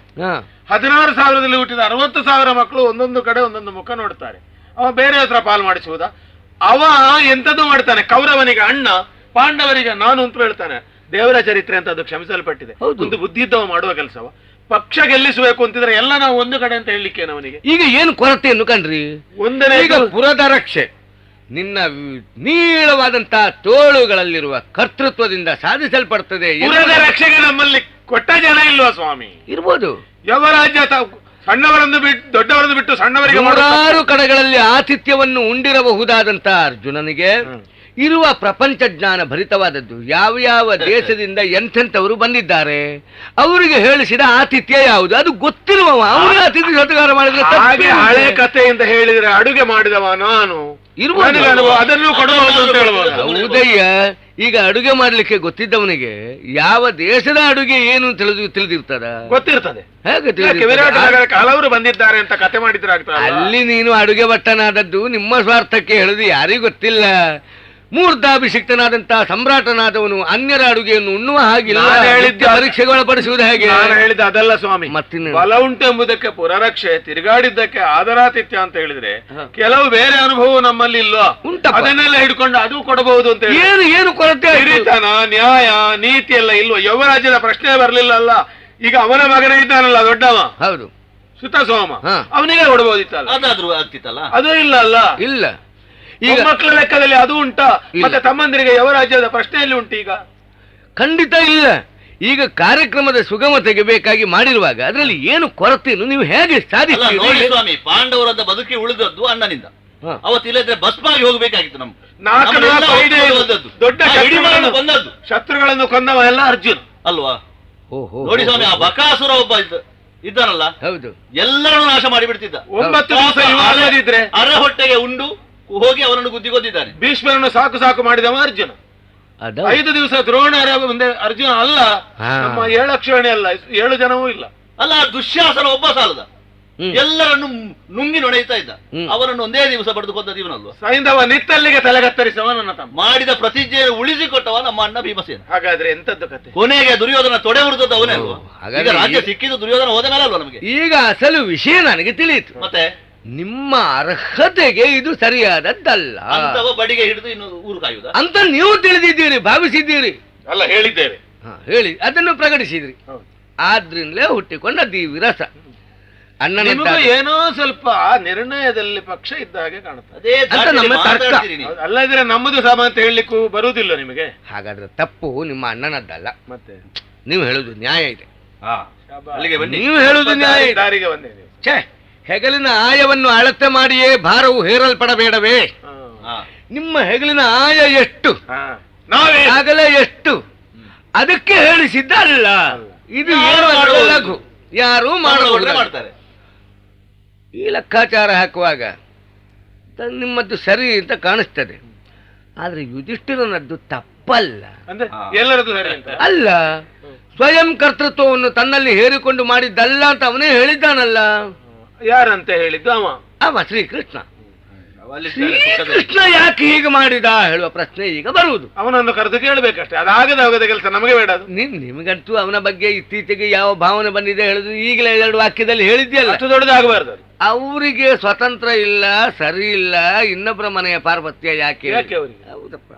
16,000ದಲ್ಲಿ ಹುಟ್ಟಿದ 60,000 ಮಕ್ಕಳು ಒಂದೊಂದು ಕಡೆ ಒಂದೊಂದು ಮುಖ ನೋಡ್ತಾರೆ. ಅವ ಬೇರೆ ಹತ್ರ ಪಾಲು ಮಾಡಿಸುವುದ? ಅವ ಎಂತದ್ದು ಮಾಡ್ತಾನೆ? ಕೌರವನಿಗೆ ಅಣ್ಣ, ಪಾಂಡವರಿಗೆ ನಾನು ಅಂತ ಹೇಳ್ತಾನೆ. ದೇವರ ಚರಿತ್ರೆ ಅಂತ ಅದು ಕ್ಷಮಿಸಲ್ಪಟ್ಟಿದೆ. ಒಂದು ಬುದ್ಧಿ ಇದ್ದವ ಮಾಡುವ ಕೆಲಸವ. ಪಕ್ಷ ಗೆಲ್ಲಿಸಬೇಕು ಅಂತಿದ್ರೆ ಎಲ್ಲ ನಾವು ಒಂದು ಕಡೆ ಅಂತ ಹೇಳಲಿಕ್ಕೆ ಅವನಿಗೆ ಈಗ ಏನು ಕೊರತೆಯನ್ನು ಕಂಡ್ರಿ? ಒಂದನೇ ಈಗ ಪುರದ ರಕ್ಷೆ ನಿನ್ನ ನೀಳವಾದಂತಹ ತೋಳುಗಳಲ್ಲಿರುವ ಕರ್ತೃತ್ವದಿಂದ ಸಾಧಿಸಲ್ಪಡ್ತದೆ. ಪುರದ ರಕ್ಷೆಗೆ ನಮ್ಮಲ್ಲಿ ಕೊಟ್ಟ ಜನ ಇಲ್ವಾ ಸ್ವಾಮಿ? ಇರ್ಬೋದು. ಯುವರಾಜ್ಯ ಸಣ್ಣವರನ್ನು ಬಿಟ್ಟು ದೊಡ್ಡವರನ್ನು ಬಿಟ್ಟು ಸಣ್ಣವರಿಗೆ 6 ಕಡೆಗಳಲ್ಲಿ ಆತಿಥ್ಯವನ್ನು ಉಂಡಿರಬಹುದಾದಂತಹ ಅರ್ಜುನನಿಗೆ ಇರುವ ಪ್ರಪಂಚ ಜ್ಞಾನ ಭರಿತವಾದದ್ದು. ಯಾವ ಯಾವ ದೇಶದಿಂದ ಎಂಥೆಂಥವರು ಬಂದಿದ್ದಾರೆ, ಅವರಿಗೆ ಹೇಳಿಸಿದ ಆತಿಥ್ಯ ಯಾವುದು ಅದು ಗೊತ್ತಿರುವವ ಅವರಿಗೆ ಅತಿಥಿ ಸತ್ಕಾರ ಮಾಡಿದ್ರೆ ಹಳೆ ಕಥೆಯಿಂದ ಹೇಳಿದ್ರೆ ಅಡುಗೆ ಮಾಡಿದವ ನಾನು ಅದನ್ನು ಹೌದಯ್ಯ. ಈಗ ಅಡುಗೆ ಮಾಡ್ಲಿಕ್ಕೆ ಗೊತ್ತಿದ್ದವನಿಗೆ ಯಾವ ದೇಶದ ಅಡುಗೆ ಏನು ತಿಳಿದಿರ್ತದ? ಗೊತ್ತಿರ್ತದೆ. ಹೇಗೆ ಹಲವರು ಬಂದಿದ್ದಾರೆ ಅಂತ ಕತೆ ಮಾಡಿದ್ರೆ ಅಲ್ಲಿ ನೀನು ಅಡುಗೆ ಭಟ್ಟನಾದದ್ದು ನಿಮ್ಮ ಸ್ವಾರ್ಥಕ್ಕೆ ಹೇಳುದು ಯಾರಿಗೂ ಗೊತ್ತಿಲ್ಲ. ಮೂರ್ಧಾಭಿಷಿಕ್ತನಾದಂತಹ ಸಮ್ರಾಟನಾದವನು ಅನ್ಯರ ಅಡುಗೆಯನ್ನು ಉಣ್ಣುವ ಹಾಗಿಲ್ಲ. ಪರೀಕ್ಷೆಗೆ ಒಳಪಡಿಸುವುದು ಹೇಗೆ? ಹೇಳಿದ ಅದಲ್ಲ ಸ್ವಾಮಿ. ಮತ್ತಿನ್ನು ಬಲ ಉಂಟೆಂಬುದಕ್ಕೆ ಪುರರಕ್ಷೆ, ತಿರುಗಾಡಿದ್ದಕ್ಕೆ ಆದರಾತಿಥ್ಯ ಅಂತ ಹೇಳಿದ್ರೆ ಕೆಲವು ಬೇರೆ ಅನುಭವ ನಮ್ಮಲ್ಲಿ ಇಲ್ವಾ? ಅದನ್ನೆಲ್ಲ ಹಿಡ್ಕೊಂಡು ಅದು ಕೊಡಬಹುದು ಅಂತ ಹೇಳಿ ಏನು ಕೊರತೆ? ಹಿರಿತನ, ನ್ಯಾಯ, ನೀತಿ ಎಲ್ಲ ಇಲ್ವಾ? ಯುವರಾಜ್ಯದ ಪ್ರಶ್ನೆ ಬರ್ಲಿಲ್ಲ ಅಲ್ಲ. ಈಗ ಅವನ ಮಗನೇ ಇದ್ದಾನಲ್ಲ ದೊಡ್ಡವ, ಹೌದು ಸುತ ಸೋಮ, ಅವನಿಗೆ ಕೊಡಬಹುದಿತ್ತಲ್ಲ. ಅದಾದ್ರೂ ಆಗ್ತಿತ್ತಲ್ಲ. ಅದು ಇಲ್ಲ ಅಲ್ಲ. ಇಲ್ಲ. ಈಗ ಮಕ್ಕಳ ಲೆಕ್ಕದಲ್ಲಿ ಅದು ಉಂಟಾ? ಮತ್ತೆ ತಮ್ಮಂದಿರಿಗೆ ಯುವರಾಜ್ಯದ ಪ್ರಶ್ನೆಯಲ್ಲಿ ಉಂಟು? ಈಗ ಖಂಡಿತ ಇಲ್ಲ. ಈಗ ಕಾರ್ಯಕ್ರಮದ ಸುಗಮತೆಗೆ ಬೇಕಾಗಿ ಮಾಡಿರುವಾಗ ಅದರಲ್ಲಿ ಏನು ಕೊರತೆಯನ್ನು ನೀವು ಹೇಗೆ ಸಾಧಿಸ್ತೀರಿ? ಸ್ವಾಮಿ, ಪಾಂಡವರದ ಬದುಕಿ ಉಳಿದದ್ದು ಅಣ್ಣನಿಂದ. ಅವತ್ತಿಲ್ಲದ್ರೆ ಭಸ್ಮಾಗಿ ಹೋಗಬೇಕಾಗಿತ್ತು. ದೊಡ್ಡ ಬಂದದ್ದು ಶತ್ರುಗಳನ್ನು ಕೊಂದವ ಎಲ್ಲ ಅರ್ಜುನ್ ಅಲ್ವಾ? ನೋಡಿ ಸ್ವಾಮಿ, ಆ ಬಕಾಸುರ ಒಬ್ಬ ಇದ್ದಾನಲ್ಲ, ಹೌದು, ಎಲ್ಲರನ್ನು ನಾಶ ಮಾಡಿಬಿಡ್ತಿದ್ದ. 9 ದಿವಸ ಇದ್ರೆ ಅರ ಹೊಟ್ಟೆಗೆ ಉಂಡು ಹೋಗಿ ಅವನನ್ನು ಗುದ್ದಿದ್ದಾನೆ. ಭೀಷ್ಮರನ್ನು ಸಾಕು ಸಾಕು ಮಾಡಿದವ ಅರ್ಜುನ. 5 ದಿವಸ ದ್ರೋಣರ ಮುಂದೆ ಅರ್ಜುನ ಅಲ್ಲ, ನಮ್ಮ 7 ಅಕ್ಷರಣೆ ಅಲ್ಲ, 7 ಜನವೂ ಇಲ್ಲ ಅಲ್ಲ. ದುಶ್ಯಾಸನ ಒಬ್ಬ ಸಾಲದ, ಎಲ್ಲರನ್ನು ನುಂಗಿ ನೊಡೆಯುತ್ತಾ ಇದ್ದ. ಅವರನ್ನು ಒಂದೇ ದಿವಸ ಬಡಿದು ಕೊಂದ ಇವನಲ್ವ? ಸೈಂಧವ ನಿತ್ತಲ್ಲಿಗೆ ತಲೆಗತ್ತರಿಸವ ನನ್ನ ತಮ್ಮ. ಮಾಡಿದ ಪ್ರತಿಜ್ಞೆ ಉಳಿಸಿಕೊಟ್ಟವ ನಮ್ಮ ಅಣ್ಣ ಭೀಮಸೇನ. ಹಾಗಾದ್ರೆ ಎಂತದ್ದು ಕತೆ? ಕೊನೆಗೆ ದುರ್ಯೋಧನ ತೊಡೆ ಮುರಿದದ್ದು ಅವನೇ ಅಲ್ವಾ? ರಾಜ್ಯ ಸಿಕ್ಕಿದ್ದು ದುರ್ಯೋಧನ ಹೋದ ಮೇಲೆ ಅಲ್ವಾ ನಮಗೆ? ಈಗ ಅಸಲು ವಿಷಯ ನನಗೆ ತಿಳಿಯಿತು. ಮತ್ತೆ ನಿಮ್ಮ ಅರ್ಹತೆಗೆ ಇದು ಸರಿಯಾದದ್ದಲ್ಲ. ಬಡಿಗೆ ಹಿಡಿದು ಇನ್ನು ಊರು ಕಾಯುವುದ ಅಂತ ನೀವು ತಿಳಿದಿದ್ದೀರಿ, ಭಾವಿಸಿದ್ದೀರಿ ಅಲ್ಲ? ಹೇಳಿದ್ದೇವೆ, ಹೇಳಿ ಅದನ್ನು ಪ್ರಕಟಿಸಿದ್ರಿ. ಆದ್ರಿಂದಲೇ ಹುಟ್ಟಿಕೊಂಡದ್ದು ಈ ವಿರಸ. ಅಣ್ಣನ ಏನೋ ಸ್ವಲ್ಪ ನಿರ್ಣಯದಲ್ಲಿ ಪಕ್ಷ ಇದ್ದ ಹಾಗೆ ಕಾಣುತ್ತದೆ. ಅಲ್ಲದ್ರೆ ನಮ್ಮದು ಸಾಮ ಅಂತ ಹೇಳಲಿಕ್ಕೂ ಬರುವುದಿಲ್ಲ ನಿಮಗೆ. ಹಾಗಾದ್ರೆ ತಪ್ಪು ನಿಮ್ಮ ಅಣ್ಣನದ್ದಲ್ಲ. ಮತ್ತೆ ನೀವು ಹೇಳುದು ನ್ಯಾಯ ಇದೆ. ನೀವು ಹೇಳುದು ನ್ಯಾಯ ದಾರಿಗೆ ಬಂದೆ. ಛೇ, ಹೆಗಲಿನ ಆಯವನ್ನು ಅಳತೆ ಮಾಡಿಯೇ ಭಾರವು ಹೇರಲ್ಪಡಬೇಡವೇ? ನಿಮ್ಮ ಹೆಗಲಿನ ಆಯ ಎಷ್ಟು ನಾವೇ ಆಗಲೇ ಎಷ್ಟು ಅದಕ್ಕೆ ಹೇಳಿಸಿದ್ದ ಅಲ್ಲ. ಇದು ಏನು ಲಘು, ಯಾರು ಮಾಡ್ತಾರೆ. ಈ ಲೆಕ್ಕಾಚಾರ ಹಾಕುವಾಗ ನಿಮ್ಮದ್ದು ಸರಿ ಅಂತ ಕಾಣಿಸ್ತದೆ, ಆದ್ರೆ ಯುಧಿಷ್ಠಿರನದ್ದು ತಪ್ಪಲ್ಲ. ಅಂದ್ರೆ ಎಲ್ಲರದ್ದು ಸರಿ ಅಂತ ಅಲ್ಲ, ಸ್ವಯಂ ಕರ್ತೃತ್ವವನ್ನು ತನ್ನಲ್ಲಿ ಹೇರಿಕೊಂಡು ಮಾಡಿದ್ದಲ್ಲ ಅಂತ ಅವನೇ ಹೇಳಿದ್ದಾನಲ್ಲ. ಯಾರಂತ ಹೇಳಿದ್ದು? ಅವ ಶ್ರೀಕೃಷ್ಣ. ಶ್ರೀಕೃಷ್ಣ ಯಾಕೆ ಹೀಗೆ ಮಾಡಿದ ಹೇಳುವ ಪ್ರಶ್ನೆ ಈಗ ಬರುವುದು. ಅವನನ್ನು ಕರೆದು ಕೇಳಬೇಕಷ್ಟೇ, ಅದಾಗದ ಕೆಲಸ ನಮಗೆ ಬೇಡ. ನಿಮಗಂತೂ ಅವನ ಬಗ್ಗೆ ಇತ್ತೀಚೆಗೆ ಯಾವ ಭಾವನೆ ಬಂದಿದೆ ಹೇಳುದು ಈಗಲೇ 2 ವಾಕ್ಯದಲ್ಲಿ ಹೇಳಿದ್ಯಲ್ಲ. ಅಷ್ಟು ದೊಡ್ಡದಾಗಬಾರ್ದು. ಅವರಿಗೆ ಸ್ವತಂತ್ರ ಇಲ್ಲ, ಸರಿ ಇಲ್ಲ, ಇನ್ನೊಬ್ಬರ ಮನೆಯ ಪಾರ್ವತ್ಯ ಯಾಕೆ ಅವರಿಗೆ? ಹೌದಪ್ಪ.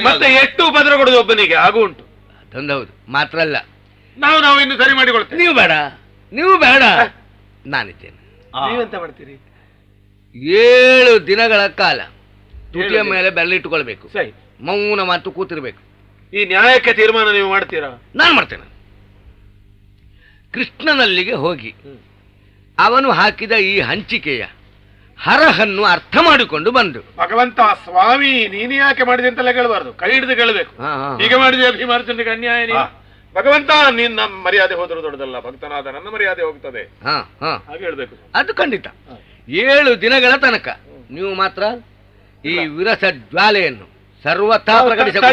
ಮತ್ತೆ ಎಷ್ಟು ಉಪದ್ರ ಕೊಡುದು ಒಬ್ಬನಿಗೆ ಹಾಗೂ ಉಂಟು. ಅದೊಂದೌದು, ಮಾತ್ರ ಅಲ್ಲ ನಾವು ಇನ್ನು ಸರಿ ಮಾಡಿಕೊಳ್ತೇವೆ. ನೀವು ಬೇಡ ನಾನಿದ್ದೇನೆ. ನೀವೆಂತ ಮಾಡ್ತೀರಿ? 7 ದಿನಗಳ ಕಾಲ ತುಟಿಯ ಮೇಲೆ ಬೆರಳಿಟ್ಟುಕೊಳ್ಬೇಕು, ಸರಿ, ಮೌನ ಮಾತು ಕೂತಿರ್ಬೇಕು. ಈ ನ್ಯಾಯಕ್ಕೆ ತೀರ್ಮಾನ ನೀವು ಮಾಡ್ತೀರಾ? ನಾನು ಮಾಡ್ತೇನೆ. ಕೃಷ್ಣನಲ್ಲಿಗೆ ಹೋಗಿ ಅವನು ಹಾಕಿದ ಈ ಹಂಚಿಕೆಯ ಹರಹನ್ನು ಅರ್ಥ ಮಾಡಿಕೊಂಡು ಬಂದು, ಭಗವಂತ ಸ್ವಾಮಿ ನೀನು ಯಾಕೆ ಮಾಡಿದೆ ಅಂತೆಲ್ಲ ಕೇಳಬಾರ್ದು, ಕೈ ಹಿಡಿದು ಕೇಳಬೇಕು. ಹೀಗೆ ಮಾಡಿದೆ ಭೀಮಾರ್ಜುನಿಗೆ ಅನ್ಯಾಯ ನೀ ಭಗವಂತ ನಿನ್ನ ಮರ್ಯಾದೆ ಹೋದರೂ ದೊಡ್ಡದಲ್ಲ, ಭಕ್ತನಾದ ನನ್ನ ಮರ್ಯಾದೆ ಹೋಗ್ತದೆ ಹಾಗೆ ಹೇಳ್ಬೇಕು. ಅದು ಖಂಡಿತ. 7 ದಿನಗಳ ತನಕ ನೀವು ಮಾತ್ರ ಈ ವಿರಸ ಜ್ವಾಲೆಯನ್ನು ಸರ್ವಥಾ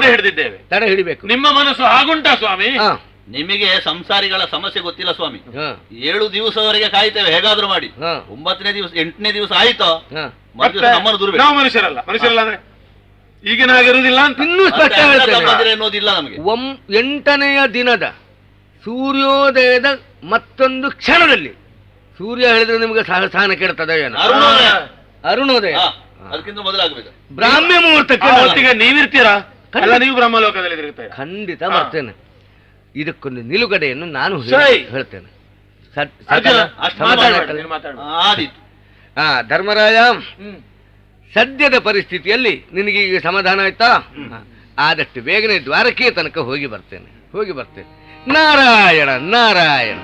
ಹಿಡಿದಿದ್ದೇವೆ, ತಡೆ ಹಿಡಿಬೇಕು. ನಿಮ್ಮ ಮನಸ್ಸು ಹಾಗುಂಟಾ ಸ್ವಾಮಿ? ನಿಮಗೆ ಸಂಸಾರಿಗಳ ಸಮಸ್ಯೆ ಗೊತ್ತಿಲ್ಲ ಸ್ವಾಮಿ. 7 ದಿವಸವರೆಗೆ ಕಾಯ್ತೇವೆ ಹೇಗಾದ್ರೂ ಮಾಡಿ. 9ನೇ ದಿವಸ 8ನೇ ದಿವಸ ಆಯ್ತೋ ನಾವು ಮನುಷ್ಯರಲ್ಲ ಅಂದ್ರೆ ಈಗಿನಾಗಿರುವುದಿಲ್ಲ ಅಂತ ಇನ್ನೂ ಸ್ಪಷ್ಟ ಅನ್ನೋದಿಲ್ಲ ನಮಗೆ. 8ನೆಯ ದಿನದ ಸೂರ್ಯೋದಯದ ಮತ್ತೊಂದು ಕ್ಷಣದಲ್ಲಿ, ಸೂರ್ಯ ಹೇಳಿದ್ರೆ ನಿಮಗೆ ಸಹನ ಕೆಡ್ತದ ಏನು? ಅರುಣೋದಯ ಅದಕ್ಕಿಂತ ಮೊದಲಾಗಬೇಕು. ಬ್ರಾಹ್ಮ್ಯ ಮುಹೂರ್ತಕ್ಕೆ ಹೊತ್ತಿಗೆ ನೀವಿರ್ತೀರಾ? ನೀವು ಬ್ರಹ್ಮಲೋಕದಲ್ಲಿ ಇರ್ತೀರಾ? ಖಂಡಿತ ಬರ್ತೇನೆ. ಇದಕ್ಕೊಂದು ನಿಲುಗಡೆಯನ್ನು ನಾನು ಹೇಳ್ತೇನೆ. ಧರ್ಮರಾಯ, ಸದ್ಯದ ಪರಿಸ್ಥಿತಿಯಲ್ಲಿ ನಿನಗೀಗ ಸಮಾಧಾನ ಆಯ್ತಾ? ಆದಷ್ಟು ಬೇಗನೆ ದ್ವಾರಕೆಯ ತನಕ ಹೋಗಿ ಬರ್ತೇನೆ. ನಾರಾಯಣ ನಾರಾಯಣ.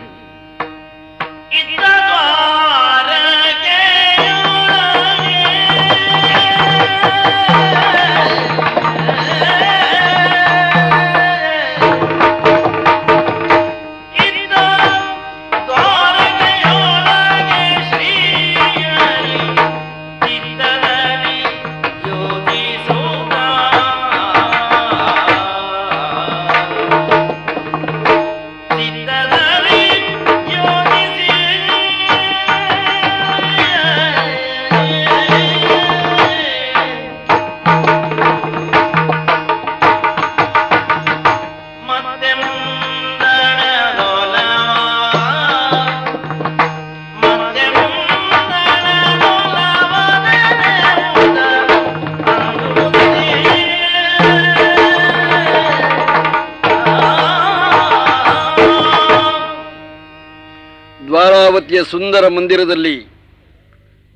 ದ್ವಾರಾವತಿಯ ಸುಂದರ ಮಂದಿರದಲ್ಲಿ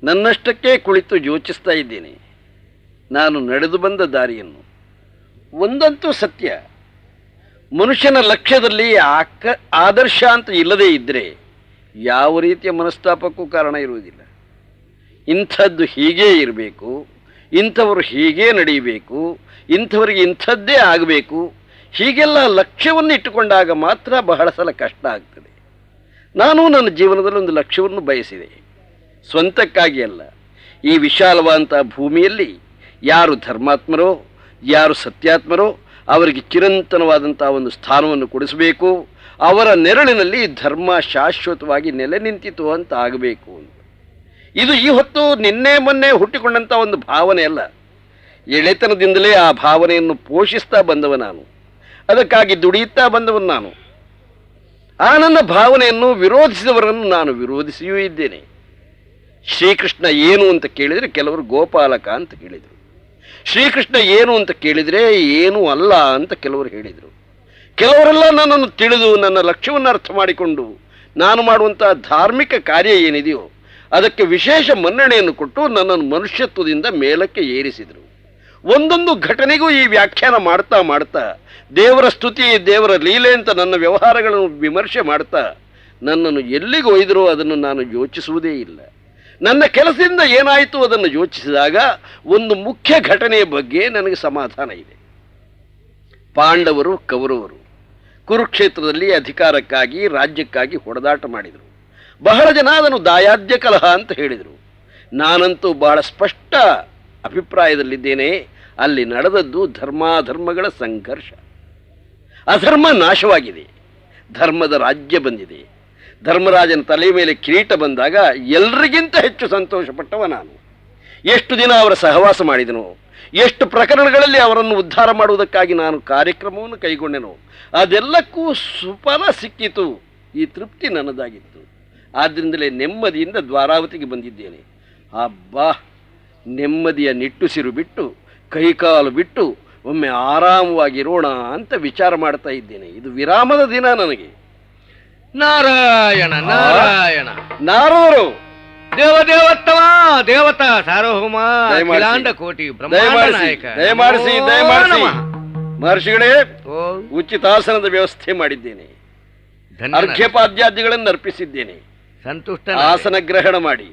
ನನ್ನಷ್ಟಕ್ಕೆ ಕುಳಿತು ಯೋಚಿಸ್ತಾ ಇದ್ದೇನೆ. ನಾನು ನಡೆದು ಬಂದ ದಾರಿಯನ್ನು. ಒಂದಂತೂ ಸತ್ಯ, ಮನುಷ್ಯನ ಲಕ್ಷ್ಯದಲ್ಲಿ ಆದರ್ಶ ಅಂತ ಇಲ್ಲದೇ ಇದ್ದರೆ ಯಾವ ರೀತಿಯ ಮನಸ್ತಾಪಕ್ಕೂ ಕಾರಣ ಇರುವುದಿಲ್ಲ. ಇಂಥದ್ದು ಹೀಗೇ ಇರಬೇಕು, ಇಂಥವರು ಹೀಗೇ ನಡೆಯಬೇಕು, ಇಂಥವರಿಗೆ ಇಂಥದ್ದೇ ಆಗಬೇಕು, ಹೀಗೆಲ್ಲ ಲಕ್ಷ್ಯವನ್ನು ಇಟ್ಟುಕೊಂಡಾಗ ಮಾತ್ರ ಬಹಳ ಸಲ ಕಷ್ಟ ಆಗ್ತದೆ. ನಾನು ನನ್ನ ಜೀವನದಲ್ಲಿ ಒಂದು ಲಕ್ಷ್ಯವನ್ನು ಬಯಸಿದೆ, ಸ್ವಂತಕ್ಕಾಗಿ ಅಲ್ಲ. ಈ ವಿಶಾಲವಾದಂಥ ಭೂಮಿಯಲ್ಲಿ ಯಾರು ಧರ್ಮಾತ್ಮರೋ, ಯಾರು ಸತ್ಯಾತ್ಮರೋ ಅವರಿಗೆ ಚಿರಂತನವಾದಂಥ ಒಂದು ಸ್ಥಾನವನ್ನು ಕೊಡಿಸಬೇಕು. ಅವರ ನೆರಳಿನಲ್ಲಿ ಧರ್ಮ ಶಾಶ್ವತವಾಗಿ ನೆಲೆ ನಿಂತಿತು ಅಂತ ಆಗಬೇಕು ಅಂತ. ಇದು ಈ ಹೊತ್ತು ನಿನ್ನೆ ಮೊನ್ನೆ ಹುಟ್ಟಿಕೊಂಡಂಥ ಒಂದು ಭಾವನೆ ಅಲ್ಲ. ಎಳೆತನದಿಂದಲೇ ಆ ಭಾವನೆಯನ್ನು ಪೋಷಿಸ್ತಾ ಬಂದವ ನಾನು, ಅದಕ್ಕಾಗಿ ದುಡಿಯುತ್ತಾ ಬಂದವನು ನಾನು. ಆ ನನ್ನ ಭಾವನೆಯನ್ನು ವಿರೋಧಿಸಿದವರನ್ನು ನಾನು ವಿರೋಧಿಸಿಯೂ ಇದ್ದೇನೆ. ಶ್ರೀಕೃಷ್ಣ ಏನು ಅಂತ ಕೇಳಿದರೆ ಕೆಲವರು ಗೋಪಾಲಕ ಅಂತ ಕೇಳಿದರು. ಶ್ರೀಕೃಷ್ಣ ಏನು ಅಂತ ಕೇಳಿದರೆ ಏನೂ ಅಲ್ಲ ಅಂತ ಕೆಲವರು ಹೇಳಿದರು. ಕೆಲವರೆಲ್ಲ ನನ್ನನ್ನು ತಿಳಿದು ನನ್ನ ಲಕ್ಷ್ಯವನ್ನು ಅರ್ಥ ಮಾಡಿಕೊಂಡು ನಾನು ಮಾಡುವಂಥ ಧಾರ್ಮಿಕ ಕಾರ್ಯ ಏನಿದೆಯೋ ಅದಕ್ಕೆ ವಿಶೇಷ ಮನ್ನಣೆಯನ್ನು ಕೊಟ್ಟು ನನ್ನನ್ನು ಮನುಷ್ಯತ್ವದಿಂದ ಮೇಲಕ್ಕೆ ಏರಿಸಿದರು. ಒಂದೊಂದು ಘಟನೆಗೂ ಈ ವ್ಯಾಖ್ಯಾನ ಮಾಡ್ತಾ ಮಾಡ್ತಾ ದೇವರ ಸ್ತುತಿ, ದೇವರ ಲೀಲೆ ಅಂತ ನನ್ನ ವ್ಯವಹಾರಗಳನ್ನು ವಿಮರ್ಶೆ ಮಾಡ್ತಾ ನನ್ನನ್ನು ಎಲ್ಲಿಗೆ ಒಯ್ದರೋ ಅದನ್ನು ನಾನು ಯೋಚಿಸುವುದೇ ಇಲ್ಲ. ನನ್ನ ಕೆಲಸದಿಂದ ಏನಾಯಿತು ಅದನ್ನು ಯೋಚಿಸಿದಾಗ ಒಂದು ಮುಖ್ಯ ಘಟನೆಯ ಬಗ್ಗೆ ನನಗೆ ಸಮಾಧಾನ ಇದೆ. ಪಾಂಡವರು ಕೌರವರು ಕುರುಕ್ಷೇತ್ರದಲ್ಲಿ ಅಧಿಕಾರಕ್ಕಾಗಿ ರಾಜ್ಯಕ್ಕಾಗಿ ಹೊಡೆದಾಟ ಮಾಡಿದರು. ಬಹಳ ಜನ ಅದನ್ನು ದಾಯಾದ್ಯ ಕಲಹ ಅಂತ ಹೇಳಿದರು. ನಾನಂತೂ ಬಹಳ ಸ್ಪಷ್ಟ ಅಭಿಪ್ರಾಯದಲ್ಲಿದ್ದೇನೆ. ಅಲ್ಲಿ ನಡೆದದ್ದು ಧರ್ಮಾಧರ್ಮಗಳ ಸಂಘರ್ಷ. ಅಧರ್ಮ ನಾಶವಾಗಿದೆ, ಧರ್ಮದ ರಾಜ್ಯ ಬಂದಿದೆ. ಧರ್ಮರಾಜನ ತಲೆ ಮೇಲೆ ಕಿರೀಟ ಬಂದಾಗ ಎಲ್ರಿಗಿಂತ ಹೆಚ್ಚು ಸಂತೋಷಪಟ್ಟವ ನಾನು. ಎಷ್ಟು ದಿನ ಅವರ ಸಹವಾಸ ಮಾಡಿದನು, ಎಷ್ಟು ಪ್ರಕರಣಗಳಲ್ಲಿ ಅವರನ್ನು ಉದ್ಧಾರ ಮಾಡುವುದಕ್ಕಾಗಿ ನಾನು ಕಾರ್ಯಕ್ರಮವನ್ನು ಕೈಗೊಂಡೆನು, ಅದೆಲ್ಲಕ್ಕೂ ಸುಫಲ ಸಿಕ್ಕಿತು. ಈ ತೃಪ್ತಿ ನನ್ನದಾಗಿತ್ತು. ಆದ್ದರಿಂದಲೇ ನೆಮ್ಮದಿಯಿಂದ ದ್ವಾರಾವತಿಗೆ ಬಂದಿದ್ದೇನೆ. ಅಬ್ಬಾ, ನೆಮ್ಮದಿಯ ನಿಟ್ಟುಸಿರು ಬಿಟ್ಟು ಕೈಕಾಲು ಬಿಟ್ಟು ಒಮ್ಮೆ ಆರಾಮವಾಗಿರೋಣ ಅಂತ ವಿಚಾರ ಮಾಡ್ತಾ ಇದ್ದೇನೆ. ಇದು ವಿರಾಮದ ದಿನ ನನಗೆ. ನಾರಾಯಣ ನಾರಾಯಣ. ನಾರದರು ದೇವದೇವತ್ತಮ ದೇವತಾ ಸಾರ್ವಭೌಮ ದಯಮಾಡಿಸಿ. ಅಖಿಲಾಂಡ ಕೋಟಿ ಬ್ರಹ್ಮಾಂಡ ನಾಯಕ. ದಯಮಾಡಿಸಿ ನಮೋ ದಯಮಾಡಿಸಿ. ನಮಃ. ಮಹರ್ಷಿಗಳೇ, ಓ, ಉಚಿತಾಸನದ ವ್ಯವಸ್ಥೆ ಮಾಡಿದ್ದೇನೆ. ಧನ್ಯನಾದ. ಅರ್ಘ್ಯಪಾದ್ಯಾದಿಗಳನ್ನು ಅರ್ಪಿಸಿದ್ದೇನೆ. ಸಂತುಷ್ಟ ಆಸನ ಗ್ರಹಣ ಮಾಡಿ.